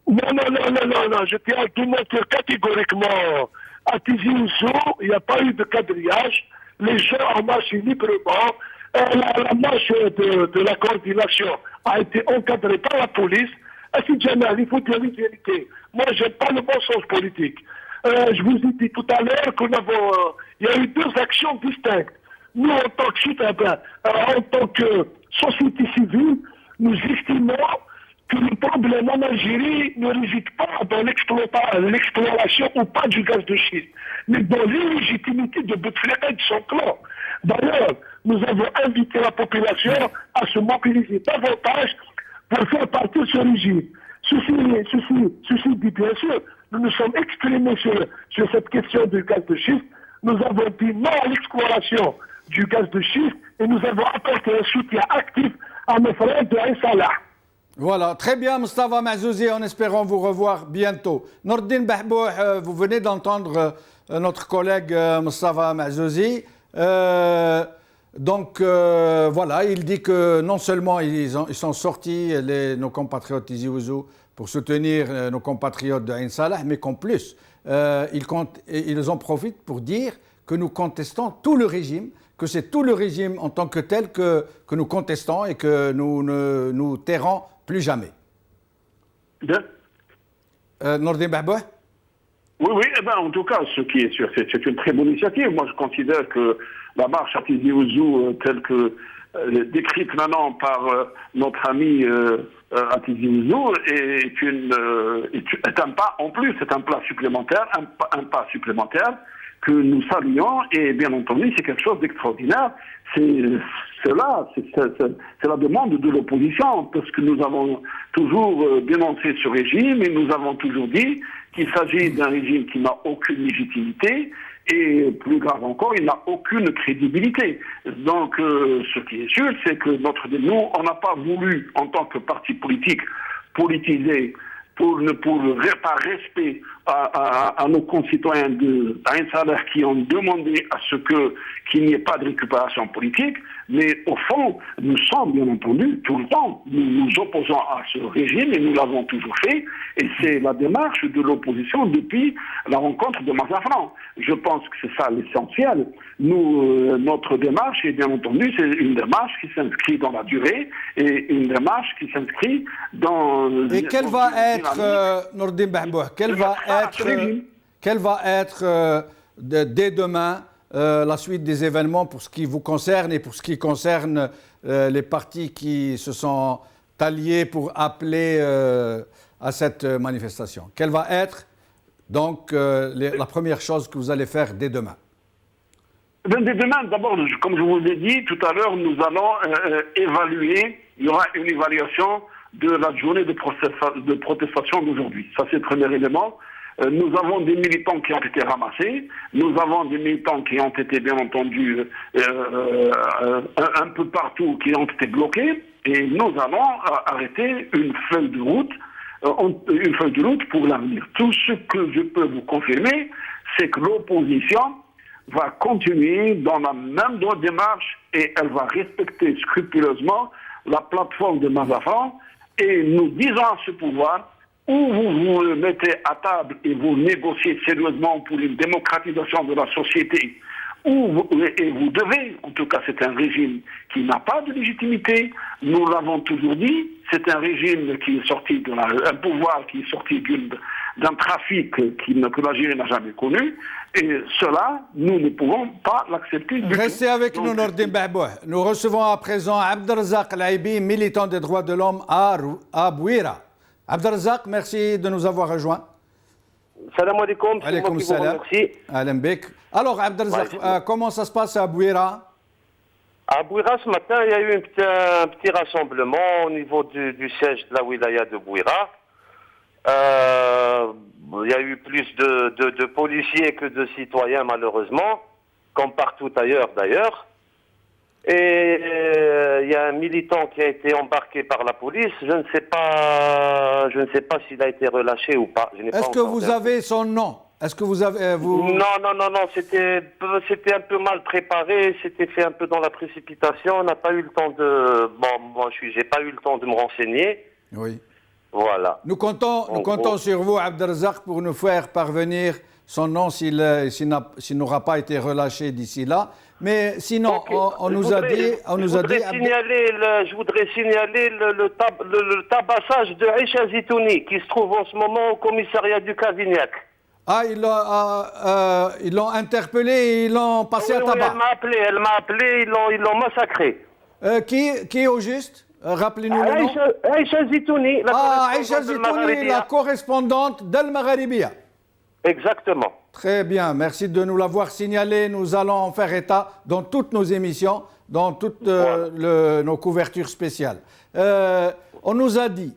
Non, je tiens à démontrer catégoriquement à Tizi Ouzou, il n'y a pas eu de quadrillage, les gens ont marché librement, La marche de la coordination a été encadrée par la police. Assis Jamal, il faut dire une vérité. Moi, je n'ai pas le bon sens politique. Je vous ai dit tout à l'heure qu'il y a eu deux actions distinctes. Nous, en tant que citoyens, en tant que société civile, nous estimons que le problème en Algérie ne réside pas dans l'exploration ou pas du gaz de schiste, mais dans l'illégitimité de Bouteflika et de son clan. D'ailleurs, nous avons invité la population à se mobiliser davantage pour faire partie de ce régime. Ceci dit, bien sûr, nous nous sommes exprimés sur cette question du gaz de schiste. Nous avons dit non à l'exploration du gaz de schiste et nous avons apporté un soutien actif à nos frères de Ain Salah. Voilà, très bien, Moustapha Mazzouzi, en espérant vous revoir bientôt. Nordin Bahbouh, vous venez d'entendre notre collègue Moustapha Mazzouzi. Donc voilà, il dit que non seulement ils sont sortis, nos compatriotes Tizi Ouzou, pour soutenir nos compatriotes de Ain Salah, mais qu'en plus, ils en profitent pour dire que nous contestons tout le régime, que c'est tout le régime en tant que tel que nous contestons et que nous ne nous tairons plus jamais. Nordin Bahbouh? Oui, en tout cas, ce qui est sûr, c'est une très bonne initiative. Moi, je considère que la marche à Tizi Ouzou, telle que décrite maintenant par notre ami à Tizi Ouzou, est un pas en plus, c'est un pas supplémentaire que nous saluons, et bien entendu, c'est quelque chose d'extraordinaire. C'est la demande de l'opposition, parce que nous avons toujours dénoncé ce régime, et nous avons toujours dit qu'il s'agit d'un régime qui n'a aucune légitimité, et plus grave encore, il n'a aucune crédibilité. Donc, ce qui est sûr, c'est que nous, on n'a pas voulu, en tant que parti politique, politiser par respect à nos concitoyens d'Ain Salah qui ont demandé à ce qu'il n'y ait pas de récupération politique, mais au fond, nous sommes bien entendu tout le temps, nous nous opposons à ce régime et nous l'avons toujours fait, et c'est la démarche de l'opposition depuis la rencontre de Mazafran. Je pense que c'est ça l'essentiel. Notre démarche, et bien entendu, c'est une démarche qui s'inscrit dans la durée et une démarche qui s'inscrit dans... Et quelle va être, Nordin Bahbouh, quelle va être dès demain la suite des événements pour ce qui vous concerne et pour ce qui concerne les partis qui se sont alliés pour appeler à cette manifestation? Quelle va être donc la première chose que vous allez faire dès demain? Dès demain, d'abord, comme je vous l'ai dit tout à l'heure, nous allons évaluer, il y aura une évaluation de la journée de protestation d'aujourd'hui. Ça, c'est le premier élément. Nous avons des militants qui ont été ramassés, nous avons des militants qui ont été, bien entendu, un peu partout, qui ont été bloqués, et nous allons arrêter une feuille de route pour l'avenir. Tout ce que je peux vous confirmer, c'est que l'opposition va continuer dans la même démarche et elle va respecter scrupuleusement la plateforme de Mazafran, et nous disons à ce pouvoir, ou vous vous mettez à table et vous négociez sérieusement pour une démocratisation de la société, et vous devez, en tout cas c'est un régime qui n'a pas de légitimité, nous l'avons toujours dit, c'est un régime qui est sorti un pouvoir qui est sorti d'un trafic que l'Algérie n'a jamais connu, et cela, nous ne pouvons pas l'accepter. Restez avec nous, Nordin Bahbouh. Nous recevons à présent Abdelrazak Laibi, militant des droits de l'homme à Bouira. Abdelrazak, merci de nous avoir rejoints. Salam alaikum. Alaikum salam. Alam bik. Alors, Abdelrazak, comment ça se passe à Bouira? À Bouira, ce matin, il y a eu un petit rassemblement au niveau du siège de la wilaya de Bouira. Il y a eu plus de policiers que de citoyens, malheureusement, comme partout ailleurs d'ailleurs. Et il y a un militant qui a été embarqué par la police. Je ne sais pas s'il a été relâché ou pas. Est-ce que vous avez son nom? Est-ce que vous avez... Non, c'était un peu mal préparé, c'était fait un peu dans la précipitation, on n'a pas eu le temps de... Bon, moi, j'ai pas eu le temps de me renseigner. Oui. Voilà. Nous comptons sur vous, Abdelrazak, pour nous faire parvenir son nom s'il n'aura pas été relâché d'ici là. Mais sinon, on nous a dit... Je voudrais signaler le tabassage de Aïcha Zitouni qui se trouve en ce moment au commissariat du Cavignac. Ah, ils l'ont interpellé et ils l'ont passé à tabac. Oui, elle m'a appelé, ils l'ont massacré. Qui au juste? Rappelez-nous le nom. Aïcha Zitouni. Aïcha Zitouni, la correspondante d'Al Magharibiya. Exactement. Très bien, merci de nous l'avoir signalé. Nous allons en faire état dans toutes nos émissions, dans toutes nos couvertures spéciales. On nous a dit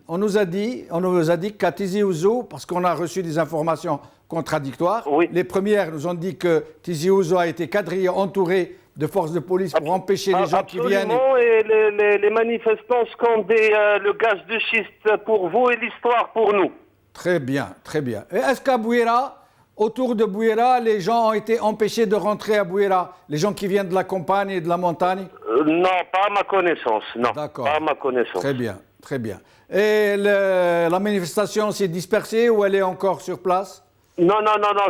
qu'à Tizi Ouzou, parce qu'on a reçu des informations contradictoires, les premières nous ont dit que Tizi Ouzou a été quadrillé, entouré de forces de police pour empêcher les gens qui viennent. Et les manifestants scandaient le gaz de schiste pour vous et l'histoire pour nous. Très bien, très bien. Et est-ce qu'à Bouira, autour de Bouira, les gens ont été empêchés de rentrer à Bouira? Les gens qui viennent de la campagne et de la montagne? Non, pas à ma connaissance. Non, d'accord. Pas à ma connaissance. Très bien, très bien. Et la manifestation s'est dispersée ou elle est encore sur place? Non,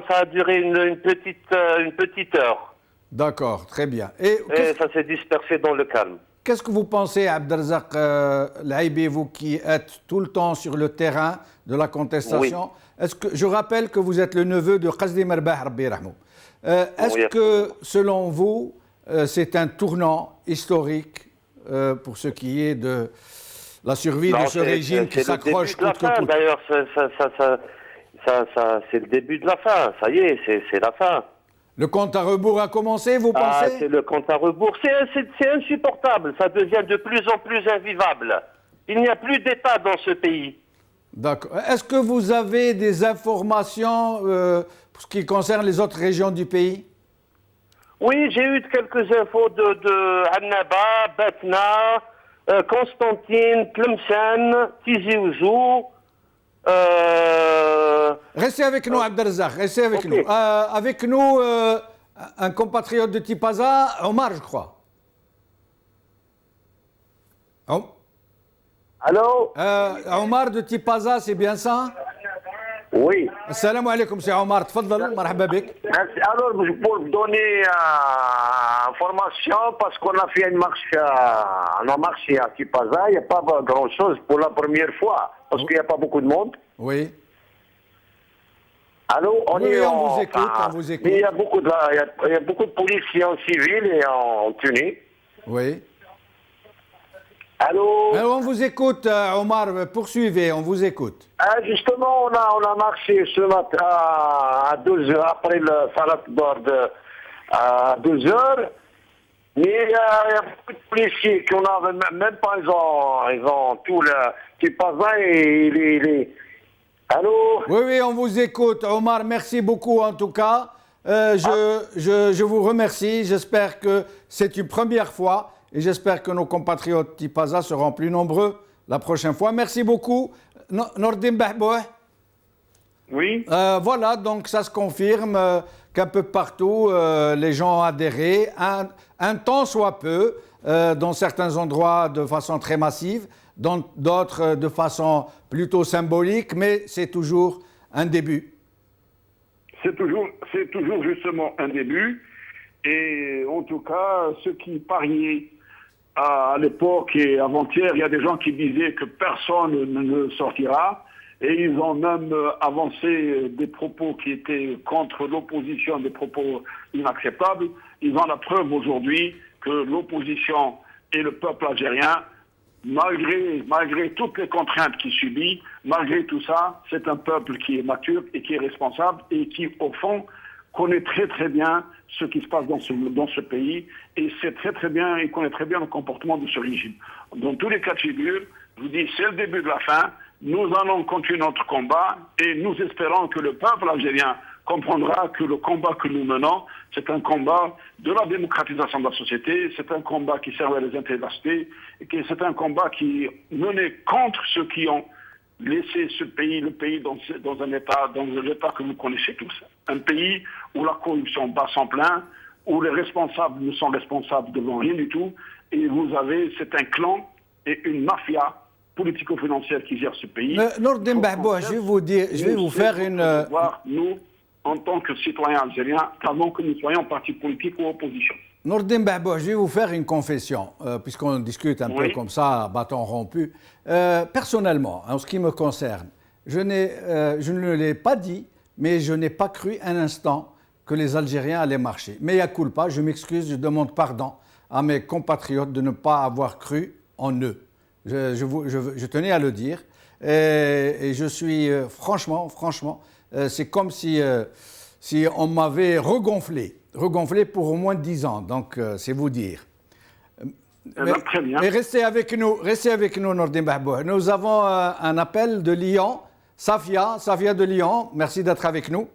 ça a duré une petite heure. D'accord, très bien. Et ça s'est dispersé dans le calme. Qu'est-ce que vous pensez, Abdelrazak Laïbi, vous qui êtes tout le temps sur le terrain de la contestation? Oui. Je rappelle que vous êtes le neveu de Qasdi Merbah, Rabbi Rahmou. Est-ce que, selon vous, c'est un tournant historique pour ce qui est de la survie de ce régime qui s'accroche coûte que coûte? D'ailleurs, c'est le début de la fin. Ça y est, c'est la fin. Le compte à rebours a commencé, vous pensez? C'est le compte à rebours. C'est insupportable. Ça devient de plus en plus invivable. Il n'y a plus d'État dans ce pays. D'accord. Est-ce que vous avez des informations pour ce qui concerne les autres régions du pays? Oui, j'ai eu quelques infos de Annaba, Batna, Constantine, Tlemcen, Tizi Ouzou. Restez avec nous, Abdelrazak, restez avec nous. Avec nous, un compatriote de Tipaza, Omar, je crois. Allô? Omar de Tipaza, c'est bien ça? Oui. Assalamu alaikum, c'est Omar. Tfadal, marhaba bik. Alors, pour vous donner information, parce qu'on a fait on a marché à Tipaza, il n'y a pas grand-chose pour la première fois, parce qu'il n'y a pas beaucoup de monde. Oui. Allô? On vous écoute, on vous écoute. Il y a beaucoup de policiers en civil et en tenue. Oui. Allô? On vous écoute, Omar, poursuivez, on vous écoute. Justement, on a marché ce matin à 2h, après le salat d'ordre à 2h. Mais il y a beaucoup de policiers qui même pas, ils ont tout le petit pazin et les... Allô? Oui, on vous écoute. Omar, merci beaucoup en tout cas. Je vous remercie. J'espère que c'est une première fois et j'espère que nos compatriotes Tipaza seront plus nombreux la prochaine fois. Merci beaucoup. Nordin Bahbouh. Oui. Voilà, donc ça se confirme qu'un peu partout, les gens ont adhéré, un temps soit peu, dans certains endroits de façon très massive, dans d'autres de façon plutôt symbolique, mais c'est toujours un début. C'est toujours justement un début. Et en tout cas, ceux qui pariaient à l'époque et avant-hier, il y a des gens qui disaient que personne ne sortira. Et ils ont même avancé des propos qui étaient contre l'opposition, des propos inacceptables. Ils ont la preuve aujourd'hui que l'opposition et le peuple algérien, malgré toutes les contraintes qu'il subit, malgré tout ça, c'est un peuple qui est mature et qui est responsable et qui, au fond, connaît très très bien ce qui se passe dans ce pays et sait très très bien, il connaît très bien le comportement de ce régime. Dans tous les cas de figure, je vous dis, c'est le début de la fin. Nous allons continuer notre combat et nous espérons que le peuple algérien comprendra que le combat que nous menons, c'est un combat de la démocratisation de la société, c'est un combat qui servait les intérêts de la société, et que c'est un combat qui est mené contre ceux qui ont laissé ce pays, le pays dans l'état que vous connaissez tous. Un pays où la corruption bat son plein, où les responsables ne sont responsables devant rien du tout, et c'est un clan et une mafia politico-financière qui gère ce pays. Nordin Bahbouh, je vais vous faire une... Nous en tant que citoyen algérien qu'avant que nous soyons parti politique ou opposition. Nourdine Bahbouh, je vais vous faire une confession, puisqu'on discute un peu comme ça, bâton rompu. Personnellement, en ce qui me concerne, je ne l'ai pas dit, mais je n'ai pas cru un instant que les Algériens allaient marcher. Mais à culpa, je m'excuse, je demande pardon à mes compatriotes de ne pas avoir cru en eux. Je tenais à le dire. Et je suis, franchement, c'est comme si on m'avait regonflé pour au moins 10 ans. Donc, c'est vous dire. Très bien. Mais restez avec nous, Nourdine Bahbouh. Nous avons un appel de Lyon. Safia de Lyon, merci d'être avec nous.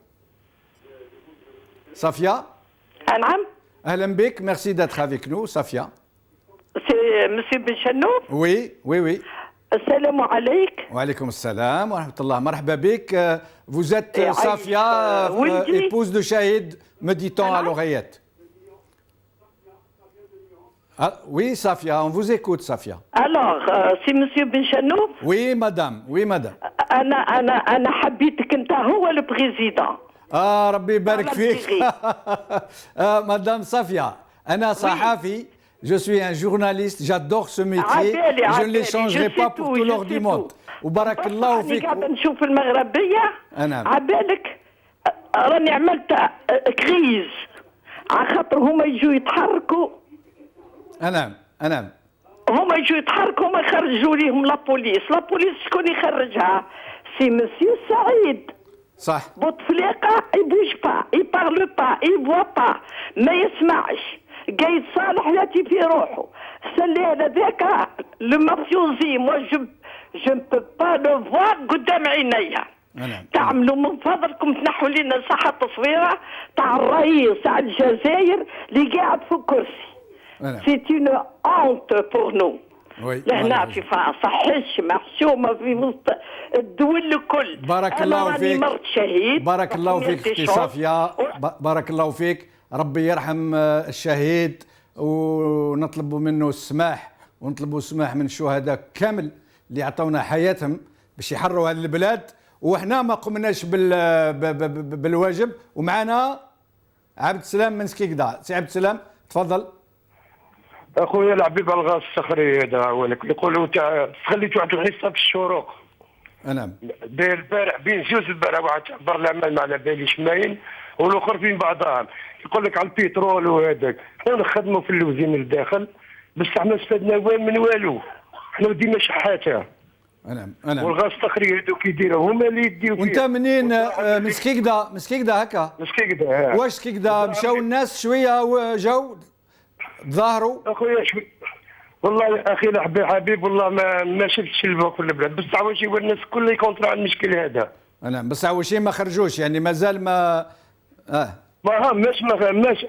Safia. Ahlan bik, merci d'être avec nous, Safia. C'est Monsieur Benchanoub? Oui. Assalamu alaikum. Wa alaykoum assalam wa rahmatullah. Marhaba bik. Vous êtes Safia, épouse de Shahid, me dit-on à l'oreillette. Ah, oui, Safia, on vous écoute, Safia. Alors, c'est Monsieur Benchanoub? Oui, madame. أنا حبيتك أنت هو البريزيدون. ربي يبارك فيك. Madame Safia, أنا صحافي. Je suis un journaliste, j'adore ce métier, je ne l'échangerai pas pour tout l'or du monde. وبارك الله فيك. قاعدة نشوف المغربية. عبالك راني عملت كريز على خاطر هما يجوا يتحركوا. نعم. هما يجوا يتحركوا ما يخرجوا ليهم لابوليس شكون يخرجها؟ سي مسيو سعيد. صح. بوتفليقة يبوج با، يبارلو با، يبوا با، ما يسمعش. قايد صالح ياتي في روحه. سلي هذاك لو مافيوزي موا جو مبو با لو فوا قدام عينيا. تعملوا من فضلكم تنحوا لنا صحة تصويرة تاع الرئيس تاع الجزائر اللي قاعد في الكرسي. سي اون اونت بور نو. لهنا في فرنسا حشمة حشومة في وسط الدول الكل. بارك الله فيك. مرت شهيد. بارك الله فيك اختي صافية. بارك الله فيك. ربي يرحم الشهيد ونطلب منه السماح ونطلبوا السماح من الشهداء كامل اللي عطونا حياتهم باش يحرروا هذه البلاد وحنا ما قمناش بالواجب. ومعنا عبد السلام من سكيكدا. سي عبد السلام تفضل. اخويا العبيب الغاز الصخري هذا هو لك يقولوا خليت واحد الحصه في الشروق. نعم. داير البارح بين زوج البارح واحد برلمان ما على باليش ماين والاخر بين بعضهم يقول لك على البترول وهذاك. حنا نخدموا في اللوزين الداخل بس حنا استفدنا من والو. حنا ديما شحاته. نعم. والغاز الصخري هذوك يديروا هما اللي يديروا. وانت منين؟ من سكيكدا هكا؟ من سكيكدا. واش سكيكدا مشاو الناس شويه وجاو ظهروا؟ اخويا والله اخي حبيب والله ما شفتش البوك في البلاد بس عاوشي والناس كل يكونترا المشكل هذا. نعم بس عاوشي ما خرجوش يعني مازال ما ماش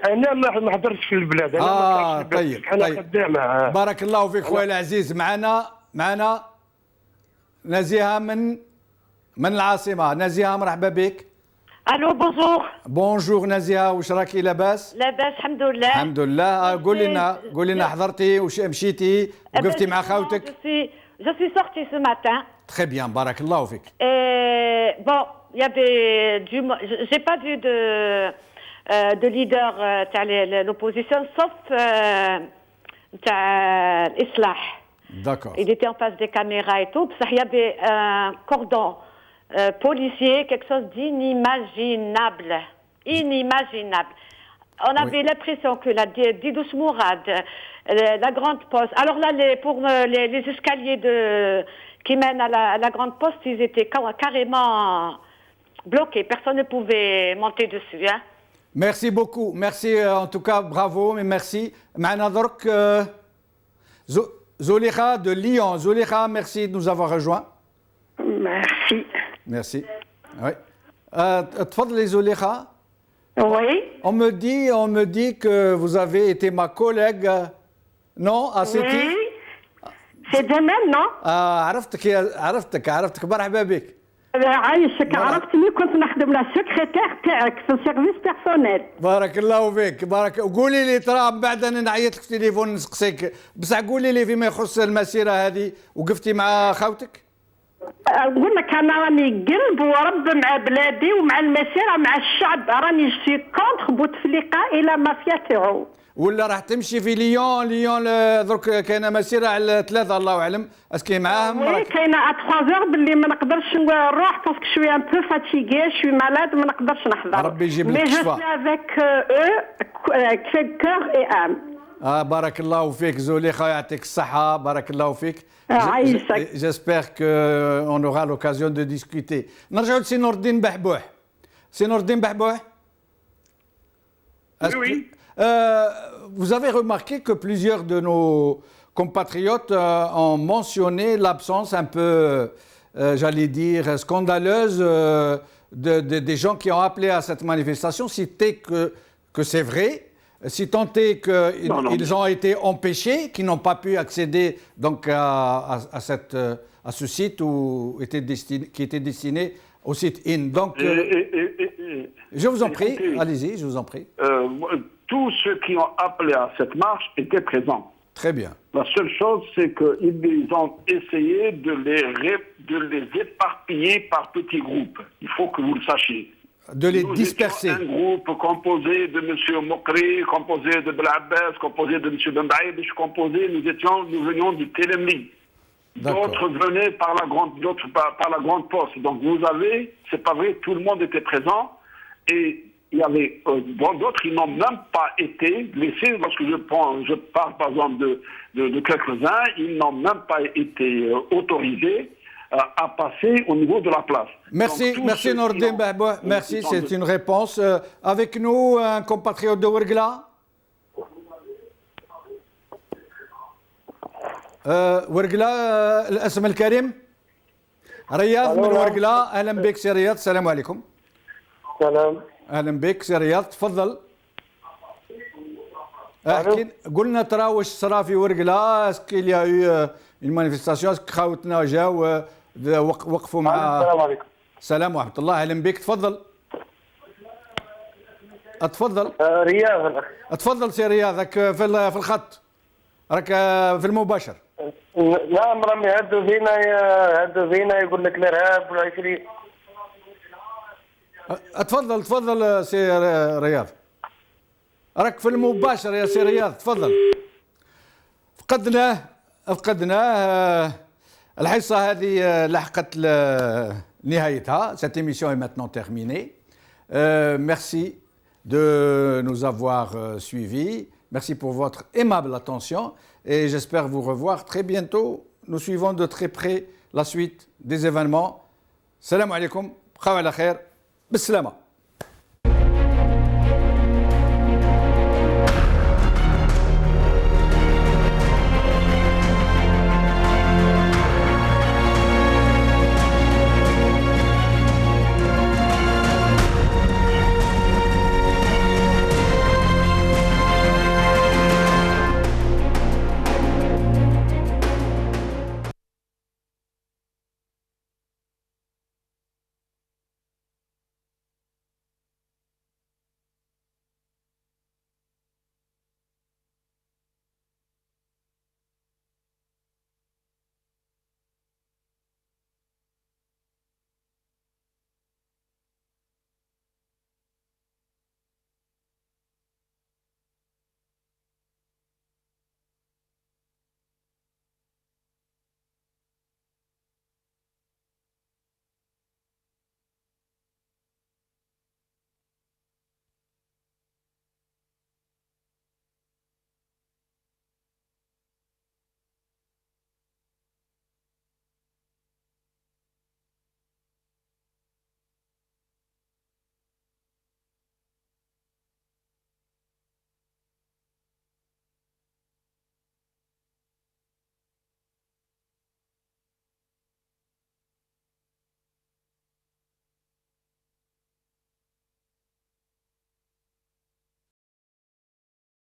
انا ما حضرتش في البلاد. انا طيب. انا خدامه. بارك الله فيك خويا العزيز. معنا نزيهه من العاصمه. نزيهه مرحبا بك. الو بونجور نزيهه، واش راكي لاباس؟ لاباس الحمد لله. الحمد لله. قولي لنا حضرتي وش مشيتي وقفتي مع خاوتك؟ Je suis sortie ce matin. Très bien, barakallahu fik. Bon, il y avait j'ai pas vu de leader de l'opposition sauf l'Islah. D'accord. Il était en face des caméras et tout. Il y avait un cordon policier, quelque chose d'inimaginable. On avait l'impression que la Didous Mourad, la Grande Poste. Alors là, pour les escaliers qui mènent à la Grande Poste, ils étaient carrément bloqués. Personne ne pouvait monter dessus. Hein. Merci beaucoup. Merci en tout cas, bravo, mais merci. معنا درك Zolikha de Lyon. Zolikha, merci de nous avoir rejoints. Merci. Oui. تفضلي Zolikha. Oui. On me dit que vous avez été ma collègue, non, à City. Oui. C'est de même, non? عرفتك مرحبا بك. عايشك عرفتني كنت نخدم لا سكرتير تاعك في السيرفيس بيرسونيل. بارك الله فيك. قولي لي ترى من بعد انا نعيط لك في التليفون نسقسيك بصح قولي لي فيما يخص المسيره هذه وقفتي مع خاوتك؟ نقول لك انا راني قلب ورب مع بلادي ومع المسيره مع الشعب، راني سي كونتر بوتفليقه الى مافيا تاعو. ولا راح تمشي في ليون درك كاينه مسيره على 3 الله اعلم، اسكي معاهم؟ وي كاينه ا 3 باللي ما نقدرش نروح باسكو شوي ان بو فاتيغي شوي مالاد ما نقدرش نحضر. ربي يجيب لك الشفاء. مي جو افيك او كور اي ام. بارك الله فيك زوليخه يعطيك الصحه، بارك الله فيك. عايشك. J'espère qu'on aura l'occasion de discuter. نرجعوا لسي نور الدين بحبوح. سي نور الدين بحبوح. Oui. Vous avez remarqué que plusieurs de nos compatriotes ont mentionné l'absence un peu, j'allais dire, scandaleuse des gens qui ont appelé à cette manifestation, si tant que c'est vrai, si tant est qu'ils ont été empêchés, qu'ils n'ont pas pu accéder donc à ce site qui était destiné au site IN. Donc, je vous en prie, allez-y, je vous en prie. Tous ceux qui ont appelé à cette marche étaient présents. Très bien. La seule chose, c'est qu'ils ont essayé de les éparpiller par petits groupes. Il faut que vous le sachiez. De les disperser. Un groupe composé de M. Mokri, composé de Blabbès, composé de M. Bendaïbish, nous venions du Télémli. D'autres venaient par la grande poste. Donc vous avez, c'est pas vrai, tout le monde était présent. Et il y avait d'autres qui n'ont même pas été laissés. Lorsque je parle par exemple de quelques-uns, ils n'ont même pas été autorisés à passer au niveau de la place. Merci, merci Nordin Bahbouh. Merci, c'est une réponse. Avec nous, un compatriote de Ouergla. Ouergla, الاسم الكريم رياض من Ouergla. اهلا بك سي رياض، السلام عليكم. سلام. اهلا بك سي رياض، تفضل. احكي قلنا ترى واش صرا في Ouergla، اسكو il y a eu une manifestation، اسكو خاوتنا جاو وقفوا مع. السلام عليكم. السلام ورحمة الله، أهلا بك، تفضل. اتفضل. رياض. اتفضل سي رياض، راك في الخط، راك في المباشر. نعم رامي هدوا فينا يقول لك الارهاب والعشرين. تفضل سي رياض، راك في المباشر يا سي رياض، تفضل. فقدناه الحصة هذه لحقت نهايتها. Cette émission est maintenant terminée. Merci de nous avoir suivis. Merci pour votre aimable attention et j'espère vous revoir très bientôt. Nous suivons de très près la suite des événements. Salam alaikum, bqaw ala khair, bissalama.